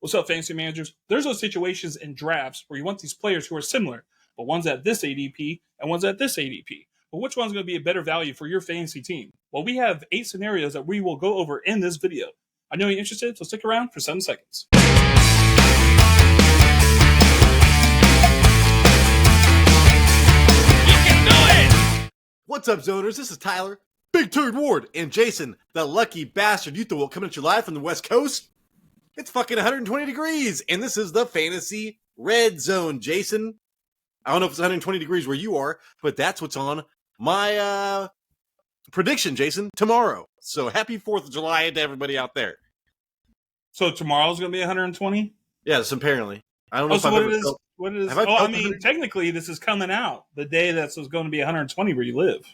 What's up, fantasy managers? There's those situations in drafts where you want these players who are similar, but one's at this ADP and one's at this ADP. But which one's going to be a better value for your fantasy team? Well, we have 8 scenarios that we will go over in this video. I know you're interested, so stick around for 7 seconds. What's up, zoners? This is Tyler, Big Turd Ward, and Jason, the lucky bastard you thought coming at you live from the West Coast. It's fucking 120 degrees, and this is the Fantasy Red Zone, Jason. I don't know if it's 120 degrees where you are, but that's what's on my prediction, Jason, tomorrow. So happy 4th of July to everybody out there. So tomorrow's going to be 120? Yes, apparently. I don't know if so I've what ever it is. felt... What is? I mean, technically, this is coming out the day that's going to be 120 where you live.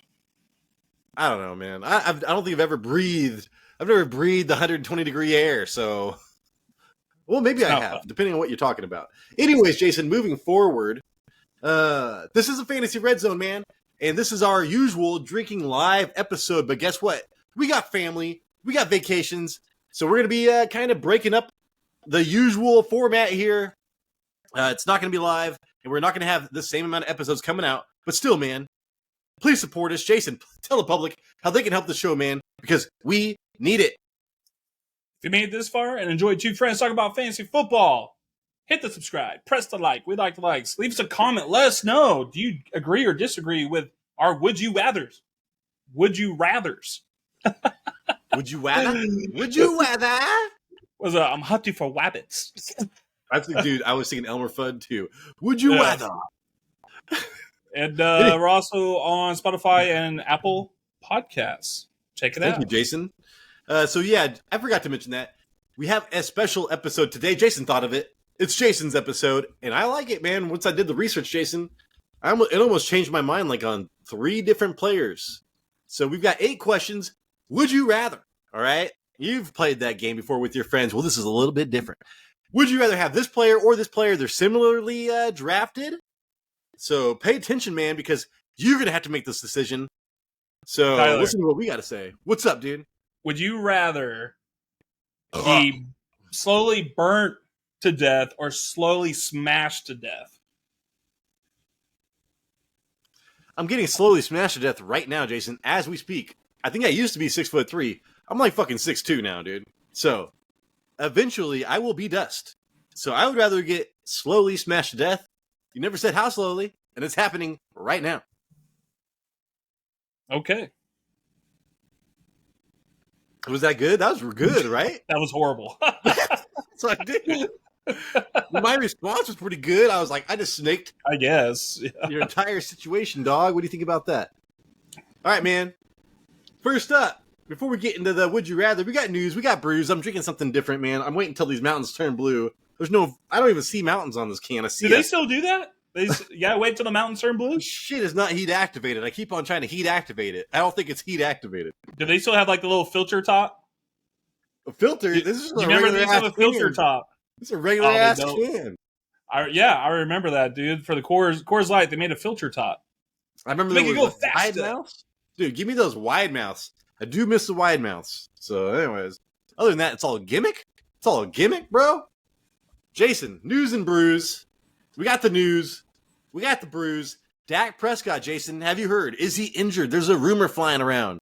I don't know, man. I don't think I've ever breathed. I've never breathed 120 degree air. So, well, maybe I have, depending on what you're talking about. Anyways, Jason, moving forward, this is a Fantasy Red Zone, man, and this is our usual drinking live episode. But guess what? We got family, we got vacations, so we're gonna be kind of breaking up the usual format here. It's not going to be live, and we're not going to have the same amount of episodes coming out. But still, man, please support us. Jason, tell the public how they can help the show, man, because we need it. If you made it this far and enjoyed 2 friends talking about fantasy football, hit the subscribe, press the like. We like the likes. Leave us a comment. Let us know. Do you agree or disagree with our would you rathers? Would you rathers? Would you rather? Would you rather? I'm hunting for wabbits. I think, dude, I was thinking Elmer Fudd too. Would you rather? And we're also on Spotify and Apple Podcasts. Check it out. Thank you, Jason. So, yeah, I forgot to mention that. We have a special episode today. Jason thought of it. It's Jason's episode, and I like it, man. Once I did the research, Jason, it almost changed my mind like on 3 different players. So we've got 8 questions. Would you rather? All right? You've played that game before with your friends. Well, this is a little bit different. Would you rather have this player or this player? They're similarly drafted. So pay attention, man, because you're going to have to make this decision. So Tyler, listen to what we got to say. What's up, dude? Would you rather be slowly burnt to death or slowly smashed to death? I'm getting slowly smashed to death right now, Jason, as we speak. I think I used to be 6'3". I'm like fucking 6'2" now, dude. So eventually, I will be dust. So I would rather get slowly smashed to death. You never said how slowly, and it's happening right now. Okay. Was that good? That was good, right? That was horrible. That's what I did. My response was pretty good. I was like, I just snaked. I guess. Yeah. Your entire situation, dog. What do you think about that? All right, man. First up. Before we get into the would you rather, we got news, we got brews. I'm drinking something different, man. I'm waiting until these mountains turn blue. I don't even see mountains on this can. I see. Do they still do that? Wait till the mountains turn blue? Shit is not heat activated. I keep on trying to heat activate it. I don't think it's heat activated. Do they still have like the little filter top? A filter? This is a regular ass can. filter top. It's a regular ass can. I remember that, dude. For the Coors Light, they made a filter top. I remember they go wide mouths. Dude, give me those wide mouths. I do miss the wide mouths. So, anyways, other than that, it's all a gimmick. It's all a gimmick, bro. Jason, news and brews. We got the news. We got the brews. Dak Prescott, Jason, have you heard? Is he injured? There's a rumor flying around.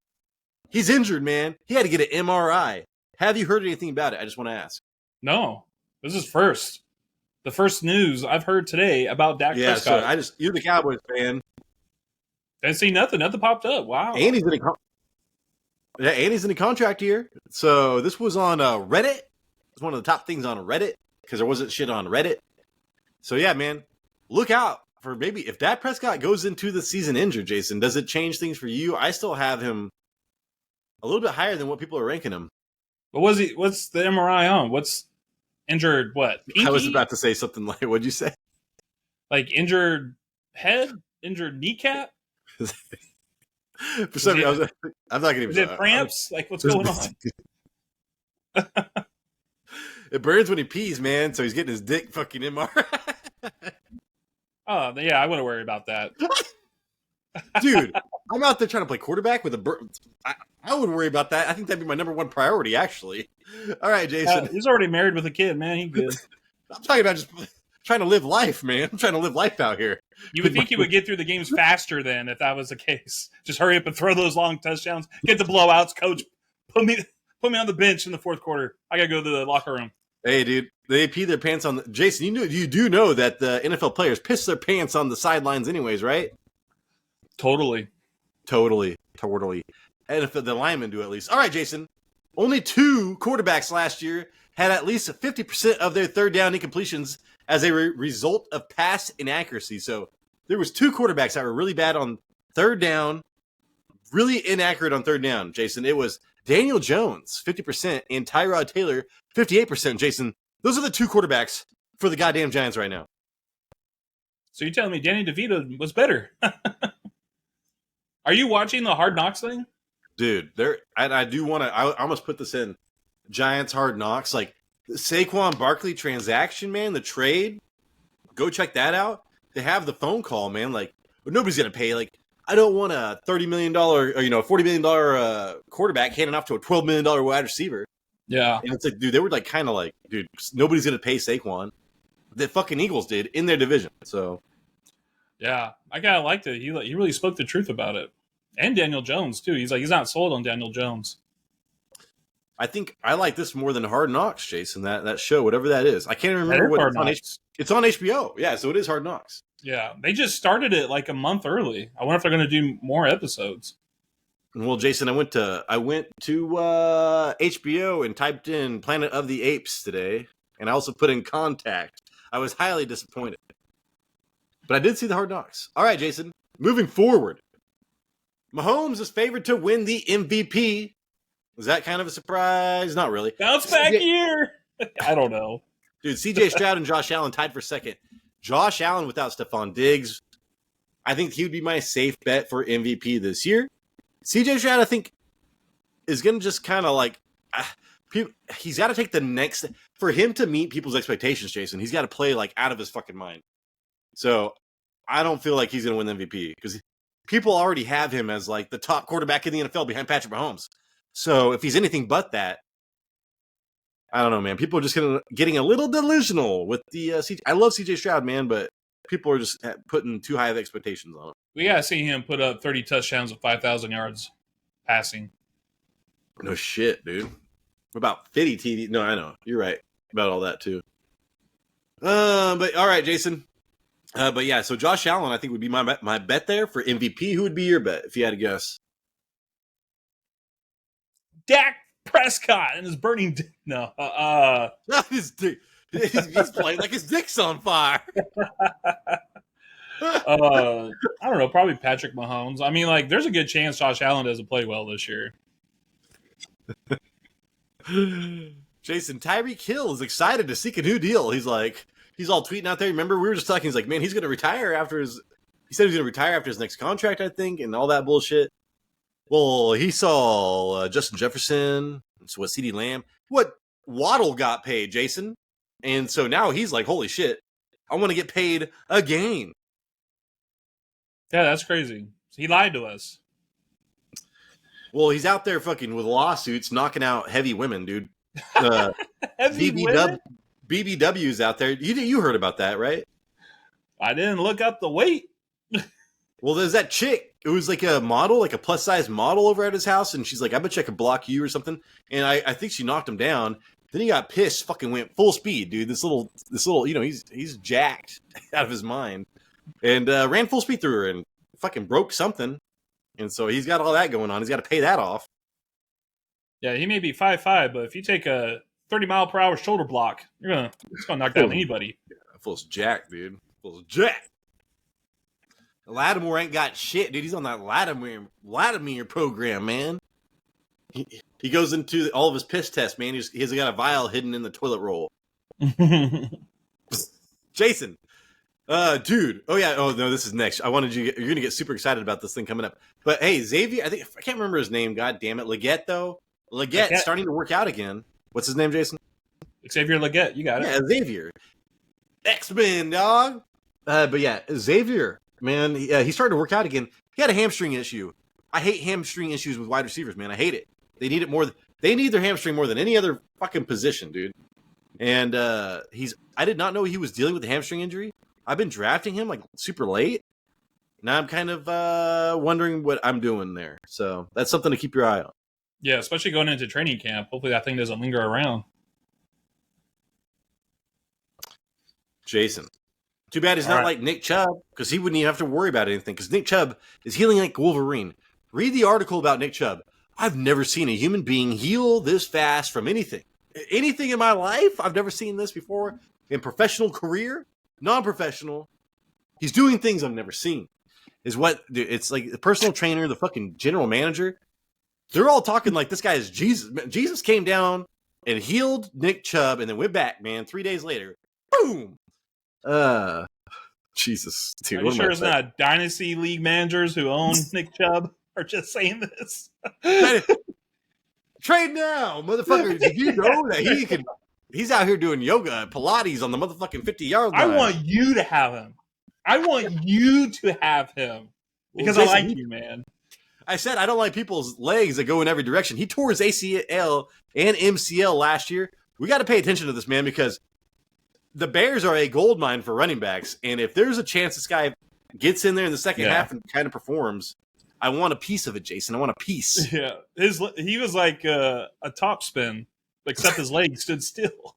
He's injured, man. He had to get an MRI. Have you heard anything about it? I just want to ask. No. This is the first news I've heard today about Dak Prescott. So you're the Cowboys fan. Didn't see nothing. Nothing popped up. Wow. And he's in a contract here. So this was on Reddit. It's one of the top things on Reddit because there wasn't shit on Reddit. So yeah, man, look out for maybe if Dak Prescott goes into the season injured, Jason, does it change things for you? I still have him a little bit higher than what people are ranking him. But what's the MRI on? What's injured? What? Pinky? I was about to say something like, what'd you say? Like injured head? Injured kneecap? For some reason, I'm not going to. Is it cramps? Like what's going on? It burns when he pees, man. So he's getting his dick fucking MRI. Oh yeah, I wouldn't worry about that. Dude, I'm out there trying to play quarterback with I would worry about that. I think that'd be my number one priority, actually. All right, Jason. He's already married with a kid, man. He good. I'm talking about just trying to live life, man. I'm trying to live life out here. You would think he would get through the games faster then if that was the case. Just hurry up and throw those long touchdowns. Get the blowouts, coach. Put me on the bench in the fourth quarter. I gotta go to the locker room. Hey, dude, they pee their pants on Jason, you do know that the NFL players piss their pants on the sidelines anyways, right? Totally. NFL, the linemen do at least. All right, Jason. Only 2 quarterbacks last year had at least 50% of their third down incompletions as a result of pass inaccuracy. So there was 2 quarterbacks that were really bad on third down, really inaccurate on third down, Jason. It was Daniel Jones, 50%, and Tyrod Taylor, 58%, Jason. Those are the 2 quarterbacks for the goddamn Giants right now. So you're telling me Danny DeVito was better? Are you watching the Hard Knocks thing? Dude, I do want to. I almost put this in Giants Hard Knocks, like the Saquon Barkley transaction, man, the trade. Go check that out. They have the phone call, man. Like nobody's gonna pay. Like I don't want a $30 million or $40 million quarterback handing off to a $12 million wide receiver. Yeah, and it's like, dude, they were like kind of like, dude, nobody's gonna pay Saquon. The fucking Eagles did in their division. So yeah, I kind of liked it. He really spoke the truth about it. And Daniel Jones, too. He's not sold on Daniel Jones. I think I like this more than Hard Knocks, Jason, that show, whatever that is. I can't even remember what it's on. It's on HBO. Yeah, so it is Hard Knocks. Yeah, they just started it like a month early. I wonder if they're going to do more episodes. Well, Jason, I went to HBO and typed in Planet of the Apes today, and I also put in Contact. I was highly disappointed. But I did see the Hard Knocks. All right, Jason, moving forward. Mahomes is favored to win the MVP. Was that kind of a surprise? Not really. Bounce back year. I don't know. Dude, CJ Stroud and Josh Allen tied for second. Josh Allen without Stephon Diggs. I think he would be my safe bet for MVP this year. CJ Stroud, I think, is going to just kind of like, he's got to take the next, for him to meet people's expectations, Jason, he's got to play like out of his fucking mind. So I don't feel like he's going to win the MVP because people already have him as like the top quarterback in the NFL behind Patrick Mahomes. So if he's anything but that, I don't know, man. People are just getting a little delusional with the CJ. I love CJ Stroud, man, but people are just putting too high of expectations on him. We got to see him put up 30 touchdowns with 5,000 yards passing. No shit, dude. What about 50 TD? No, I know. You're right about all that, too. But all right, Jason. But yeah, so Josh Allen, I think, would be my bet there for MVP. Who would be your bet if you had to guess? Dak Prescott and his burning no. His dick. He's playing like his dick's on fire. I don't know. Probably Patrick Mahomes. I mean, like, there's a good chance Josh Allen doesn't play well this year. Jason, Tyreek Hill is excited to seek a new deal. He's all tweeting out there. Remember, we were just talking. He's like, man, he's going to retire after his. He said he's going to retire after his next contract, I think, and all that bullshit. Well, he saw Justin Jefferson, so what, CeeDee Lamb, what Waddle got paid, Jason, and so now he's like, holy shit, I want to get paid again. Yeah, that's crazy. He lied to us. Well, he's out there fucking with lawsuits, knocking out heavy women, dude. Heavy women? BBW's out there. You heard about that, right? I didn't look up the weight. Well, there's that chick. It was like a model, like a plus-size model over at his house, and she's like, I bet you I could block you or something. And I think she knocked him down. Then he got pissed, fucking went full speed, dude. This little, he's jacked out of his mind. And ran full speed through her and fucking broke something. And so he's got all that going on. He's got to pay that off. Yeah, he may be 5'5", but if you take a 30-mile-per-hour shoulder block, it's gonna knock down anybody. Yeah, Full's jacked, dude. Full's jacked. Lattimore ain't got shit, dude. He's on that Lattimore program, man. He goes into all of his piss tests, man. He's got a vial hidden in the toilet roll. Jason, dude. Oh yeah. Oh no, this is next. You're gonna get super excited about this thing coming up. But hey, Xavier, I can't remember his name. God damn it, Leggett though. Leggett's starting to work out again. What's his name, Jason? Xavier Leggett. You got it. Yeah, Xavier. X-Men, dog. But yeah, Xavier man. He started to work out again. He had a hamstring issue. I hate hamstring issues with wide receivers, man. I hate it. They need it more. They need their hamstring more than any other fucking position, dude. And I did not know he was dealing with a hamstring injury. I've been drafting him like super late. Now I'm kind of wondering what I'm doing there. So that's something to keep your eye on. Yeah, especially going into training camp. Hopefully that thing doesn't linger around. Jason. Too bad he's not like Nick Chubb, because he wouldn't even have to worry about anything, because Nick Chubb is healing like Wolverine. Read the article about Nick Chubb. I've never seen a human being heal this fast from anything. Anything in my life, I've never seen this before. In professional career, non-professional, he's doing things I've never seen. It's like the personal trainer, the fucking general manager. They're all talking like this guy is Jesus. Jesus came down and healed Nick Chubb and then went back, man, 3 days later. Boom! Jesus. Dude, are you sure it's not Dynasty League managers who own Nick Chubb are just saying this? Trade now, motherfucker. Did you know that he's out here doing yoga and Pilates on the motherfucking 50-yard line? I want you to have him. I want you to have him. Because I like you, man. I said I don't like people's legs that go in every direction. He tore his ACL and MCL last year. We got to pay attention to this, man, because the Bears are a gold mine for running backs, and if there's a chance this guy gets in there in the second half and kind of performs, I want a piece of it, Jason. I want a piece. Yeah, he was like a top spin, except his legs stood still.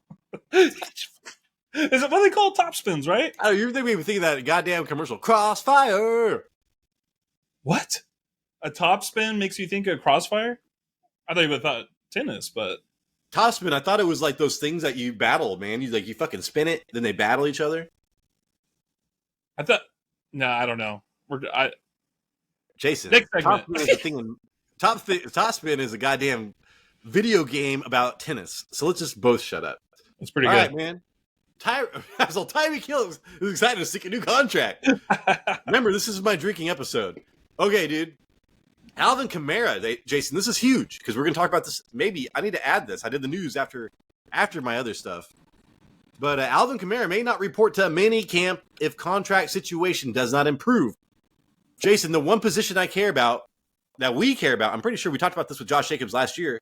Is it what they call top spins, right? Oh, you're thinking of that goddamn commercial, Crossfire. What? A top spin makes you think of Crossfire? I thought you thought tennis, but Topspin, I thought it was like those things that you battle, man. You fucking spin it, then they battle each other. I thought, no, I don't know. Jason, Topspin is a thing. Topspin is a goddamn video game about tennis. So let's just both shut up. That's pretty All good. All right, man. Tyreek Hill is excited to seek a new contract. Remember, this is my drinking episode. Okay, dude. Alvin Kamara, Jason, this is huge because we're going to talk about this. Maybe I need to add this. I did the news after my other stuff. But Alvin Kamara may not report to mini camp if contract situation does not improve. Jason, the one position I care about, that we care about, I'm pretty sure we talked about this with Josh Jacobs last year.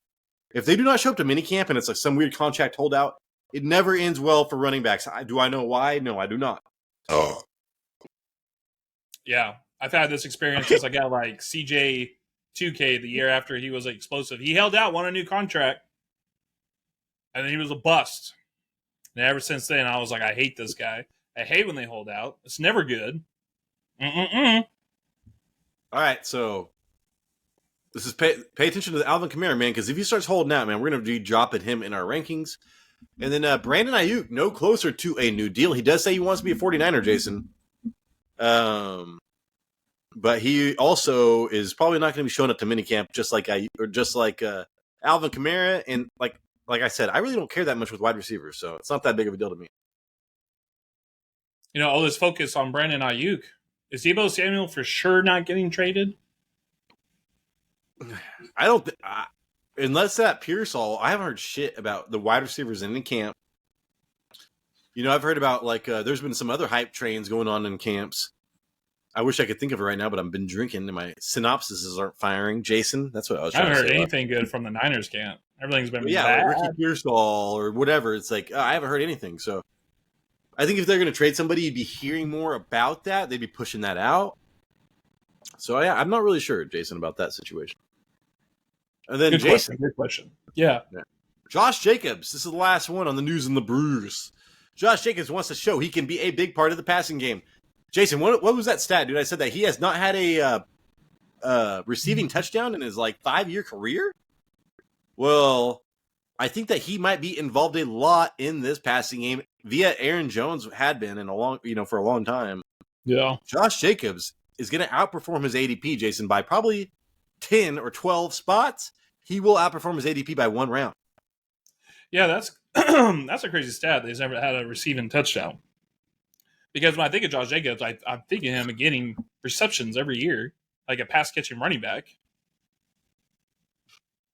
If they do not show up to mini camp and it's like some weird contract holdout, it never ends well for running backs. Do I know why? No, I do not. Oh. Yeah, I've had this experience since I got like CJ 2K the year after he was explosive. He held out, won a new contract, and then he was a bust. And ever since then, I was like, I hate this guy. I hate when they hold out. It's never good. All right, so this is pay attention to the Alvin Kamara, man, because if he starts holding out, man, we're going to be dropping him in our rankings. And then Brandon Ayuk, no closer to a new deal. He does say he wants to be a 49er, Jason. But he also is probably not going to be showing up to minicamp just like Alvin Kamara. And like I said, I really don't care that much with wide receivers, so it's not that big of a deal to me. You know, all this focus on Brandon Ayuk. Is Deebo Samuel for sure not getting traded? I don't unless that Pearsall, I haven't heard shit about the wide receivers in the camp. You know, I've heard about there's been some other hype trains going on in camps. I wish I could think of it right now, but I've been drinking and my synopsises aren't firing. Jason, that's what I was trying to say. I haven't heard anything good from the Niners camp. Everything's been bad. Like Ricky Pearsall or whatever. It's like, I haven't heard anything. So I think if they're going to trade somebody, you'd be hearing more about that. They'd be pushing that out. So yeah, I'm not really sure, Jason, about that situation. And then Jason. Good question. Yeah. Josh Jacobs. This is the last one on the news and the brews. Josh Jacobs wants to show he can be a big part of the passing game. Jason, what was that stat, dude? I said that he has not had a receiving touchdown in his 5-year career. Well, I think that he might be involved a lot in this passing game via Aaron Jones had been for a long time. Yeah. Josh Jacobs is going to outperform his ADP, Jason, by probably 10 or 12 spots. He will outperform his ADP by 1 round. Yeah, that's that's a crazy stat that he's never had a receiving touchdown. Because when I think of Josh Jacobs, I'm thinking of him getting receptions every year, like a pass-catching running back.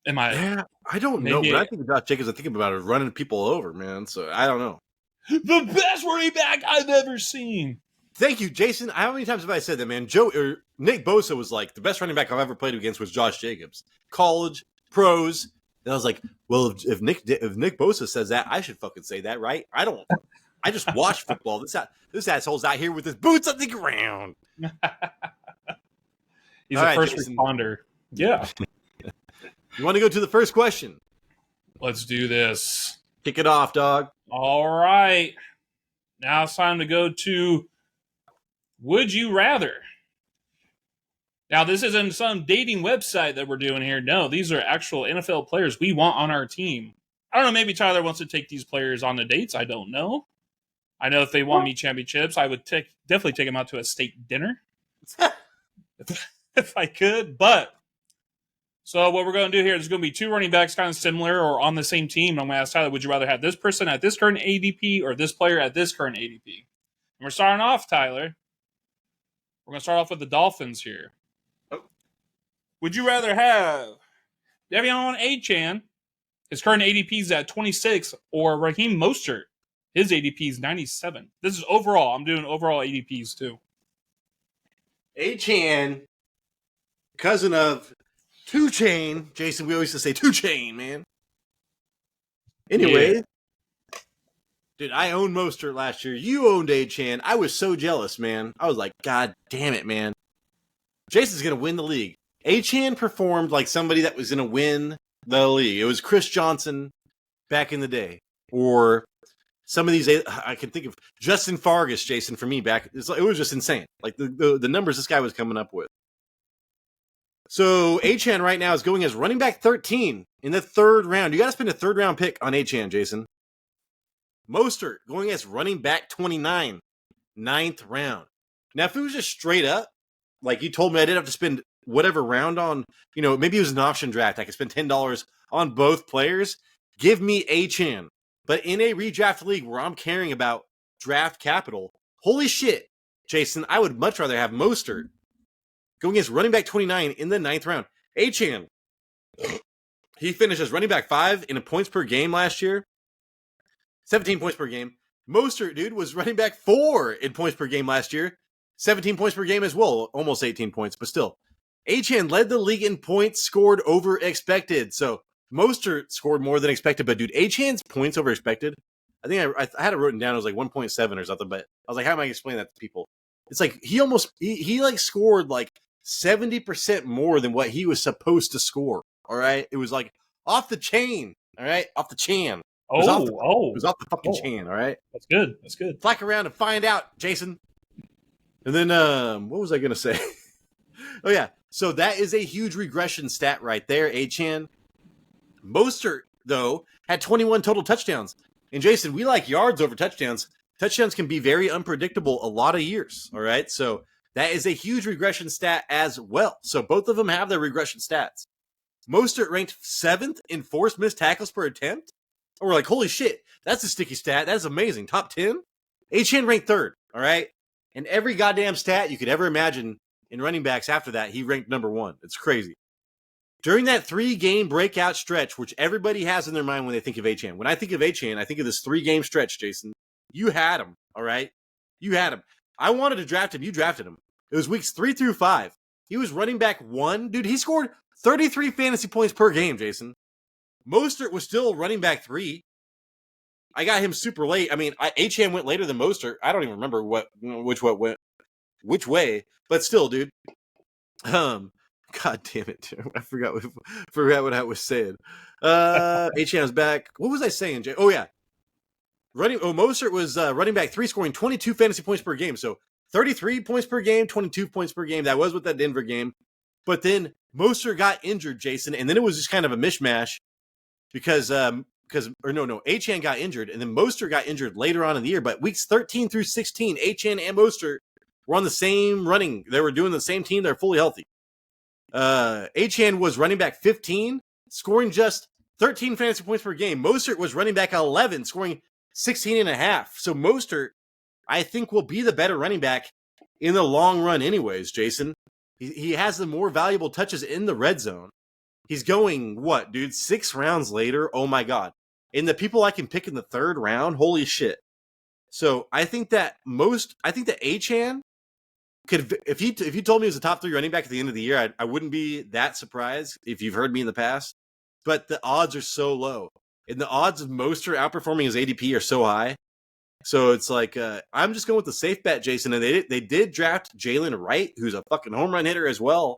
Yeah, I don't know. But I think of Josh Jacobs, I think about it running people over, man. So I don't know. The best running back I've ever seen. Thank you, Jason. How many times have I said that, man? Nick Bosa was like, the best running back I've ever played against was Josh Jacobs. College, pros. And I was like, well, if Nick Bosa says that, I should fucking say that, right? I just watch football. This asshole's out here with his boots on the ground. He's a first responder. Yeah. You want to go to the first question? Let's do this. Kick it off, dog. All right. Now it's time to go to Would You Rather. Now, this isn't some dating website that we're doing here. No, these are actual NFL players we want on our team. I don't know, maybe Tyler wants to take these players on the dates. I don't know. I know if they won me championships, I would definitely take them out to a steak dinner. if I could. But, so what we're going to do here is going to be two running backs kind of similar or on the same team. I'm going to ask Tyler, would you rather have this person at this current ADP or this player at this current ADP? And we're starting off, Tyler. We're going to start off with the Dolphins here. Would you rather have De'Von Achane, his current ADP is at 26, or Raheem Mostert, his ADP is 97? This is overall. I'm doing overall ADPs too. Achane, cousin of Two Chain. Jason, we always used to say Two Chain, man. Anyway, dude, I owned Mostert last year. You owned Achane. I was so jealous, man. I was like, God damn it, man. Jason's going to win the league. Achane performed like somebody that was going to win the league. It was Chris Johnson back in the day. Or some of these, I can think of Justin Fargas, Jason, for me back. It was just insane. Like the numbers this guy was coming up with. So Achane right now is going as running back 13 in the third round. You got to spend a third round pick on Achane, Jason. Mostert going as running back 29, ninth round. Now, if it was just straight up, like you told me I didn't have to spend whatever round on, maybe it was an option draft. I could spend $10 on both players. Give me Achane. But in a redraft league where I'm caring about draft capital, holy shit, Jason, I would much rather have Mostert going as running back 29 in the ninth round. Achane, he finished as running back 5 in points per game last year. 17 points per game. Mostert, dude, was running back 4 in points per game last year. 17 points per game as well. Almost 18 points, but still. Achane led the league in points scored over expected. So Mostert scored more than expected, but dude, Achane's points over expected, I think I had it written down. It was like 1.7 or something, but I was like, how am I going to explain that to people? It's like he like scored like 70% more than what he was supposed to score. All right. It was like off the chain. All right. Off the chain. It was off the fucking chain. All right. That's good. That's good. Flack around and find out, Jason. And then, what was I going to say? Oh, yeah. So that is a huge regression stat right there, Achane. Mostert, though, had 21 total touchdowns. And Jason, we like yards over touchdowns. Touchdowns can be very unpredictable a lot of years, all right? So that is a huge regression stat as well. So both of them have their regression stats. Mostert ranked 7th in forced missed tackles per attempt. And we're like, holy shit, that's a sticky stat. That's amazing. Top 10? Achane ranked 3rd, all right? And every goddamn stat you could ever imagine in running backs after that, he ranked number 1. It's crazy. During that 3-game breakout stretch, which everybody has in their mind when they think of Achane. When I think of Achane, I think of this 3-game stretch, Jason. You had him, all right? You had him. I wanted to draft him. You drafted him. It was weeks 3 through 5. He was running back 1. Dude, he scored 33 fantasy points per game, Jason. Mostert was still running back 3. I got him super late. I mean, Achane went later than Mostert. I don't even remember which way, but still, dude. God damn it, dude. I forgot what I was saying. Achane was back. What was I saying, Jay? Oh, yeah. Mostert was running back 3, scoring 22 fantasy points per game. So 33 points per game, 22 points per game. That was with that Denver game. But then Mostert got injured, Jason, and then it was just kind of a mishmash because Achane got injured, and then Mostert got injured later on in the year. But weeks 13 through 16, Achane and Mostert were on the same running. They were doing the same team. They're fully healthy. Achane was running back 15, scoring just 13 fantasy points per game. Mostert was running back 11, scoring 16 and a half. So Mostert, I think, will be the better running back in the long run anyways, Jason. He has the more valuable touches in the red zone. He's going, 6 rounds later? Oh, my God. And the people I can pick in the 3rd round, holy shit. So I think that Achane could, if you told me he was a top 3 running back at the end of the year, I wouldn't be that surprised if you've heard me in the past. But the odds are so low, and the odds of Mostert outperforming his ADP are so high. So it's like I'm just going with the safe bet, Jason. And they did draft Jaylen Wright, who's a fucking home run hitter as well.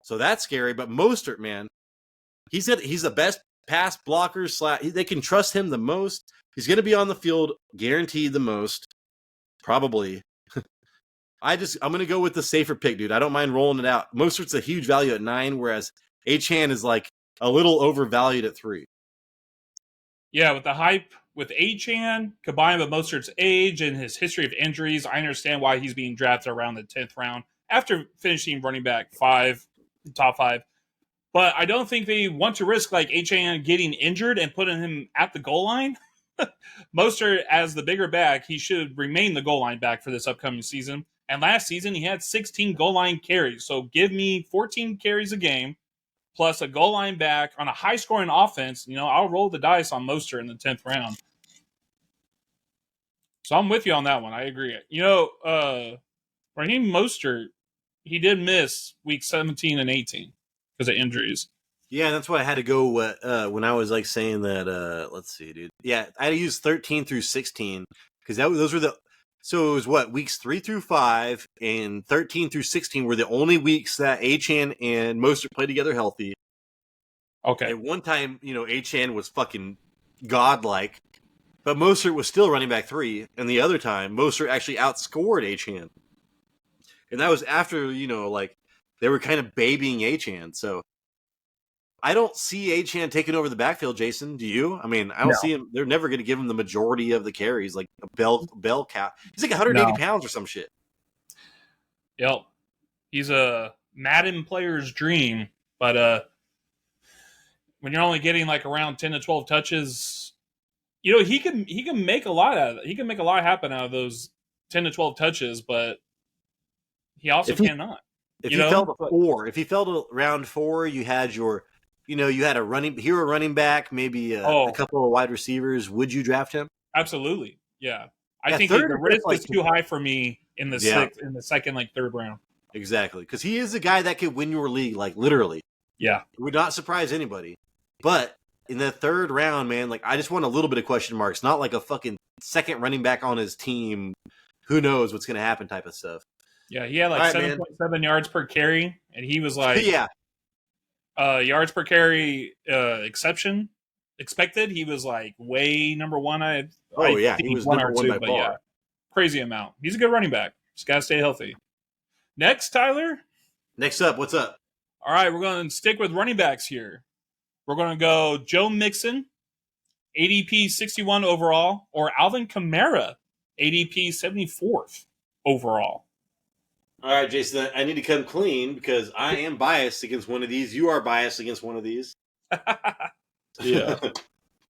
So that's scary. But Mostert, man, he's the best pass blocker. They can trust him the most. He's going to be on the field, guaranteed the most, probably. I'm going to go with the safer pick, dude. I don't mind rolling it out. Mostert's a huge value at 9, whereas Achane is like a little overvalued at 3. Yeah, with the hype with Achane combined with Mostert's age and his history of injuries, I understand why he's being drafted around the 10th round after finishing running back 5, top 5. But I don't think they want to risk like Achane getting injured and putting him at the goal line. Mostert, as the bigger back, he should remain the goal line back for this upcoming season. And last season, he had 16 goal line carries. So give me 14 carries a game plus a goal line back on a high-scoring offense. I'll roll the dice on Mostert in the 10th round. So I'm with you on that one. I agree. Raheem Mostert, he did miss week 17 and 18 because of injuries. Yeah, that's why I had to go when I was like saying that. Let's see, dude. Yeah, I had to use 13 through 16 because those were the. So it was weeks 3 through 5 and 13 through 16 were the only weeks that Achane and Mostert played together healthy. Okay. At one time, Achane was fucking godlike, but Mostert was still running back 3, and the other time Mostert actually outscored Achane, and that was after they were kind of babying Achane. So I don't see Achane taking over the backfield, Jason. Do you? I mean, I don't see him. They're never going to give him the majority of the carries, like a bell cow. He's like 180 pounds or some shit. Yep. He's a Madden player's dream, but when you're only getting like around 10 to 12 touches, he can make a lot out of it. He can make a lot happen out of those 10 to 12 touches, but he also cannot. If he fell to 4, if he fell to round 4, you had your you had a running back, maybe a couple of wide receivers. Would you draft him? Absolutely. Yeah. I think the risk is too high for me in the second, third round. Exactly. Because he is the guy that could win your league, like literally. Yeah. It would not surprise anybody. But in the third round, man, I just want a little bit of question marks, not like a fucking second running back on his team. Who knows what's going to happen type of stuff. Yeah, he had 7.7 yards per carry, and he was like, yards per carry expected. He was like way number 1. I he was number 1 by far. Yeah, crazy amount. He's a good running back. Just got to stay healthy. Next, Tyler. Next up, what's up? All right, we're going to stick with running backs here. We're going to go Joe Mixon, ADP 61 overall, or Alvin Kamara, ADP 74th overall. All right, Jason, I need to come clean because I am biased against one of these. You are biased against one of these. Yeah.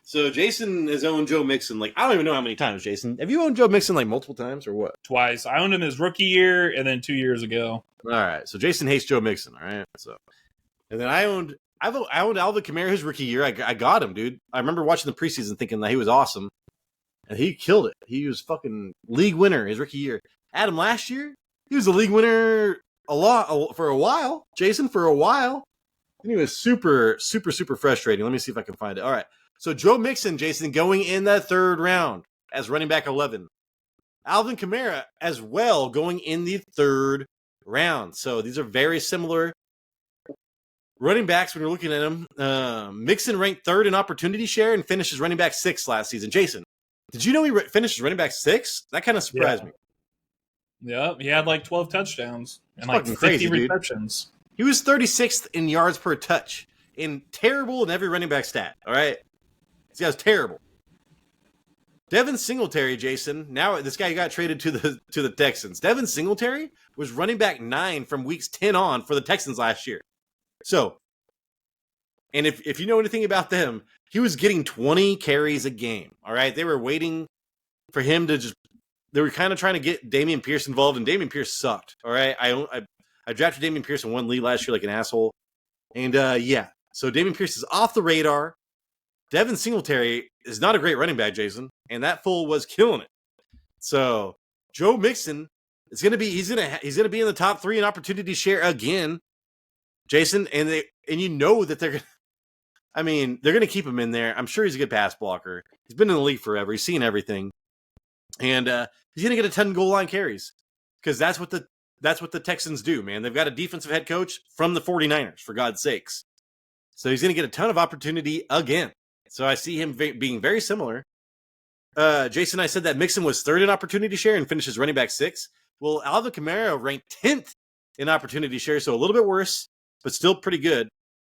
So Jason has owned Joe Mixon. I don't even know how many times, Jason. Have you owned Joe Mixon multiple times or what? Twice. I owned him his rookie year and then 2 years ago. All right. So Jason hates Joe Mixon. All right. So, and then I owned Alvin Kamara his rookie year. I got him, dude. I remember watching the preseason thinking that he was awesome, and he killed it. He was fucking league winner his rookie year. Adam last year, he was a league winner for a while. Jason, for a while. And he was super, super, super frustrating. Let me see if I can find it. All right. So Joe Mixon, Jason, going in that third round as running back 11. Alvin Kamara as well going in the third round. So these are very similar running backs when you're looking at them. Mixon ranked 3rd in opportunity share and finished as running back 6 last season. Jason, did you know he finished as running back 6? That kind of surprised me. Yeah, he had 12 touchdowns and That's 50 crazy, receptions. Dude. He was 36th in yards per touch and terrible in every running back stat. All right. This guy's terrible. Devin Singletary, Jason. Now this guy got traded to the Texans. Devin Singletary was running back 9 from weeks 10 on for the Texans last year. So, and if you know anything about them, he was getting 20 carries a game. All right. They were waiting for him to they were kind of trying to get Dameon Pierce involved, and Dameon Pierce sucked. All right. I drafted Dameon Pierce in one league last year like an asshole. And so Dameon Pierce is off the radar. Devin Singletary is not a great running back, Jason, and that fool was killing it. So Joe Mixon is going to be he's going to be in the top 3 in opportunity share again, Jason. And you know that they're going to keep him in there. I'm sure he's a good pass blocker. He's been in the league forever. He's seen everything, and he's going to get a ton of goal line carries because that's what the Texans do, man. They've got a defensive head coach from the 49ers, for God's sakes. So he's going to get a ton of opportunity again. So I see him being very similar. Jason, I said that Mixon was 3rd in opportunity share and finishes running back 6. Well, Alvin Kamara ranked 10th in opportunity share, so a little bit worse, but still pretty good.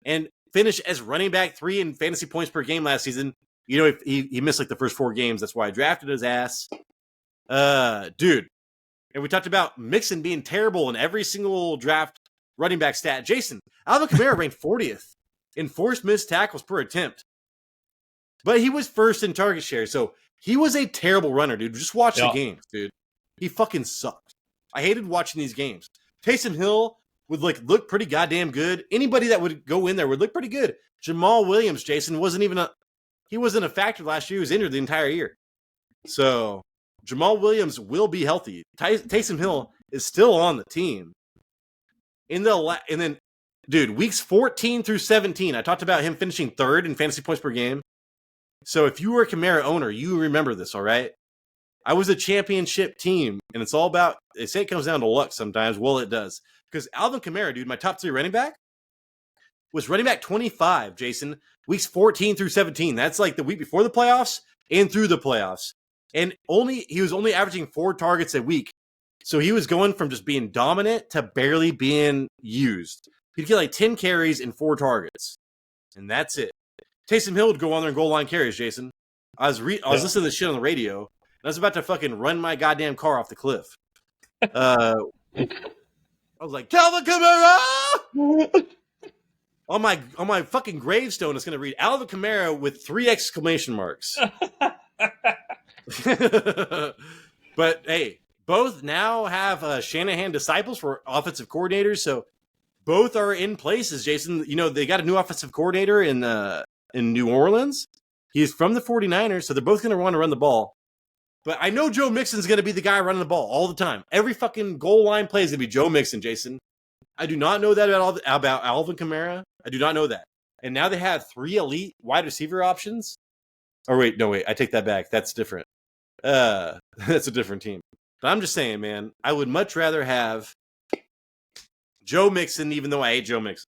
And finished as running back 3 in fantasy points per game last season. You know, he missed like the first 4 games. That's why I drafted his ass. Dude. And we talked about Mixon being terrible in every single draft running back stat. Jason, Alvin Kamara ranked 40th in forced missed tackles per attempt. But he was 1st in target share, so he was a terrible runner, dude. Just watch the games, dude. He fucking sucked. I hated watching these games. Taysom Hill would look pretty goddamn good. Anybody that would go in there would look pretty good. Jamal Williams, Jason, wasn't a factor last year. He was injured the entire year. So Jamal Williams will be healthy. Taysom Hill is still on the team. And then, dude, weeks 14 through 17, I talked about him finishing 3rd in fantasy points per game. So if you were a Kamara owner, you remember this, all right? I was a championship team, and it's all about, they say it comes down to luck sometimes. Well, it does. Because Alvin Kamara, dude, my top 3 running back, was running back 25, Jason, weeks 14 through 17. That's like the week before the playoffs and through the playoffs. And he was only averaging 4 targets a week. So he was going from just being dominant to barely being used. He'd get like 10 carries and 4 targets. And that's it. Taysom Hill would go on there and goal line carries, Jason. I was listening to this shit on the radio, and I was about to fucking run my goddamn car off the cliff. I was like, Calvin Kamara! on my fucking gravestone, it's going to read Alvin Kamara with 3 exclamation marks. But, hey, both now have Shanahan disciples for offensive coordinators, so both are in places, Jason. You know, they got a new offensive coordinator in New Orleans. He's from the 49ers, so they're both going to want to run the ball. But I know Joe Mixon's going to be the guy running the ball all the time. Every fucking goal line play is going to be Joe Mixon, Jason. I do not know that about Alvin Kamara. I do not know that. And now they have 3 elite wide receiver options. Oh, wait, I take that back. That's different. That's a different team. But I'm just saying, man, I would much rather have Joe Mixon, even though I hate Joe Mixon.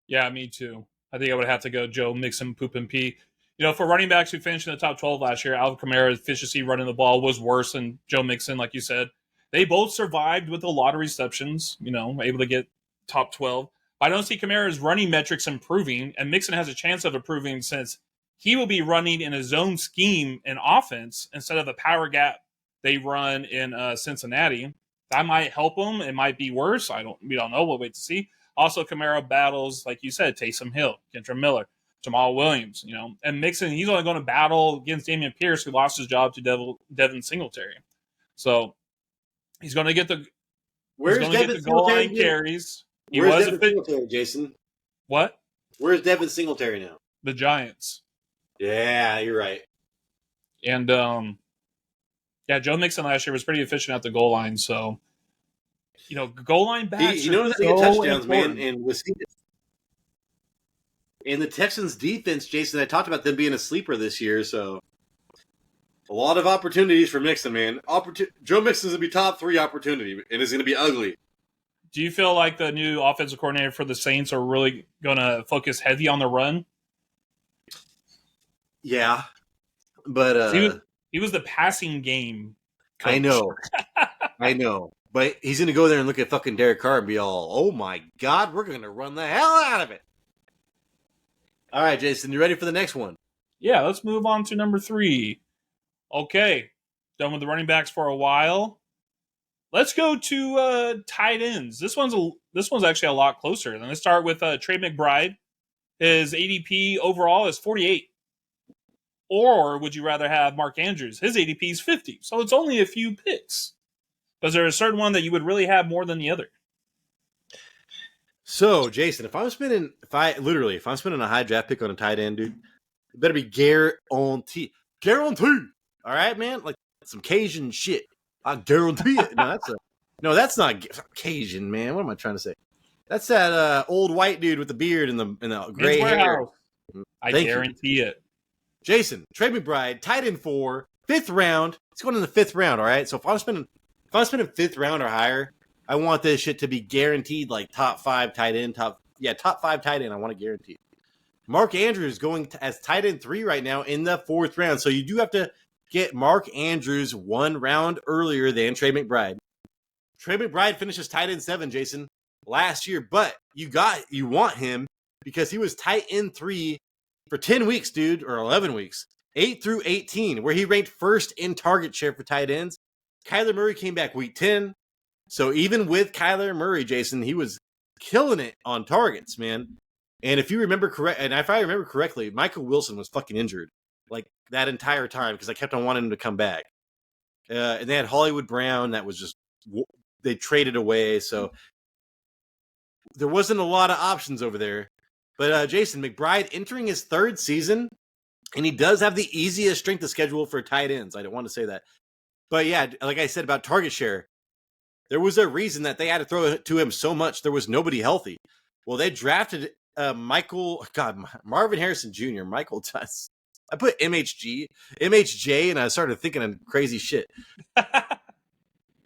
Yeah, me too. I think I would have to go Joe Mixon, poop and pee. You know, for running backs who finished in the top 12 last year, Alvin Kamara's efficiency running the ball was worse than Joe Mixon, like you said. They both survived with a lot of receptions, you know, able to get top 12. I don't see Kamara's running metrics improving, and Mixon has a chance of improving since he will be running in a zone scheme in offense instead of the power gap they run in Cincinnati. That might help him. It might be worse. We don't know. We'll wait to see. Also, Kamara battles, like you said, Taysom Hill, Kendra Miller, Jamal Williams, you know, and Mixon, he's only going to battle against Damian Pierce, who lost his job to Devin Singletary. So he's going to get the goal line carries. Where's Devin Singletary, Jason? What? Where's Devin Singletary now? The Giants. Yeah, you're right. And Joe Mixon last year was pretty efficient at the goal line, so you know, goal line backs. You know, they get touchdowns, man, and the Texans defense, Jason, I talked about them being a sleeper this year, so a lot of opportunities for Mixon, man. Joe Mixon's going to be top 3 opportunity, and it's going to be ugly. Do you feel like the new offensive coordinator for the Saints are really going to focus heavy on the run? Yeah, but he was the passing game coach. I know. But he's going to go there and look at fucking Derek Carr and be all, oh my God, we're going to run the hell out of it. All right, Jason, you ready for the next one? Yeah, let's move on to number 3. Okay, done with the running backs for a while. Let's go to tight ends. This one's actually a lot closer. Let's start with Trey McBride. His ADP overall is 48. Or would you rather have Mark Andrews? His ADP is 50. So it's only a few picks. Is there a certain one that you would really have more than the other? So, Jason, if I'm spending a high draft pick on a tight end, dude, it better be guaranteed. Guaranteed. All right, man? Like, some Cajun shit. I guarantee it. No, that's not Cajun, man. What am I trying to say? That's that old white dude with the beard and the gray Men's hair. Warehouse. I Thank you. guarantee it. Jason, Trey McBride, tight end 4, 5th round. He's going in the 5th round, all right? So if I'm spending 5th round or higher, I want this shit to be guaranteed like top 5 tight end, top 5 tight end. I want it guaranteed. Mark Andrews going as tight end 3 right now in the 4th round. So you do have to get Mark Andrews 1 round earlier than Trey McBride. Trey McBride finishes tight end 7, Jason, last year, but you want him because he was tight end 3 for 10 weeks, dude, or 11 weeks, 8 through 18, where he ranked first in target share for tight ends. Kyler Murray came back week 10. So even with Kyler Murray, Jason, he was killing it on targets, man. And if I remember correctly, Michael Wilson was fucking injured like that entire time because I kept on wanting him to come back. And they had Hollywood Brown that was just, they traded away. So there wasn't a lot of options over there. But Jason, McBride entering his 3rd season, and he does have the easiest strength of schedule for tight ends. I don't want to say that. But yeah, like I said about target share, there was a reason that they had to throw it to him so much. There was nobody healthy. Well, they drafted Marvin Harrison Jr., Michael Tuss. I put MHJ, and I started thinking of crazy shit.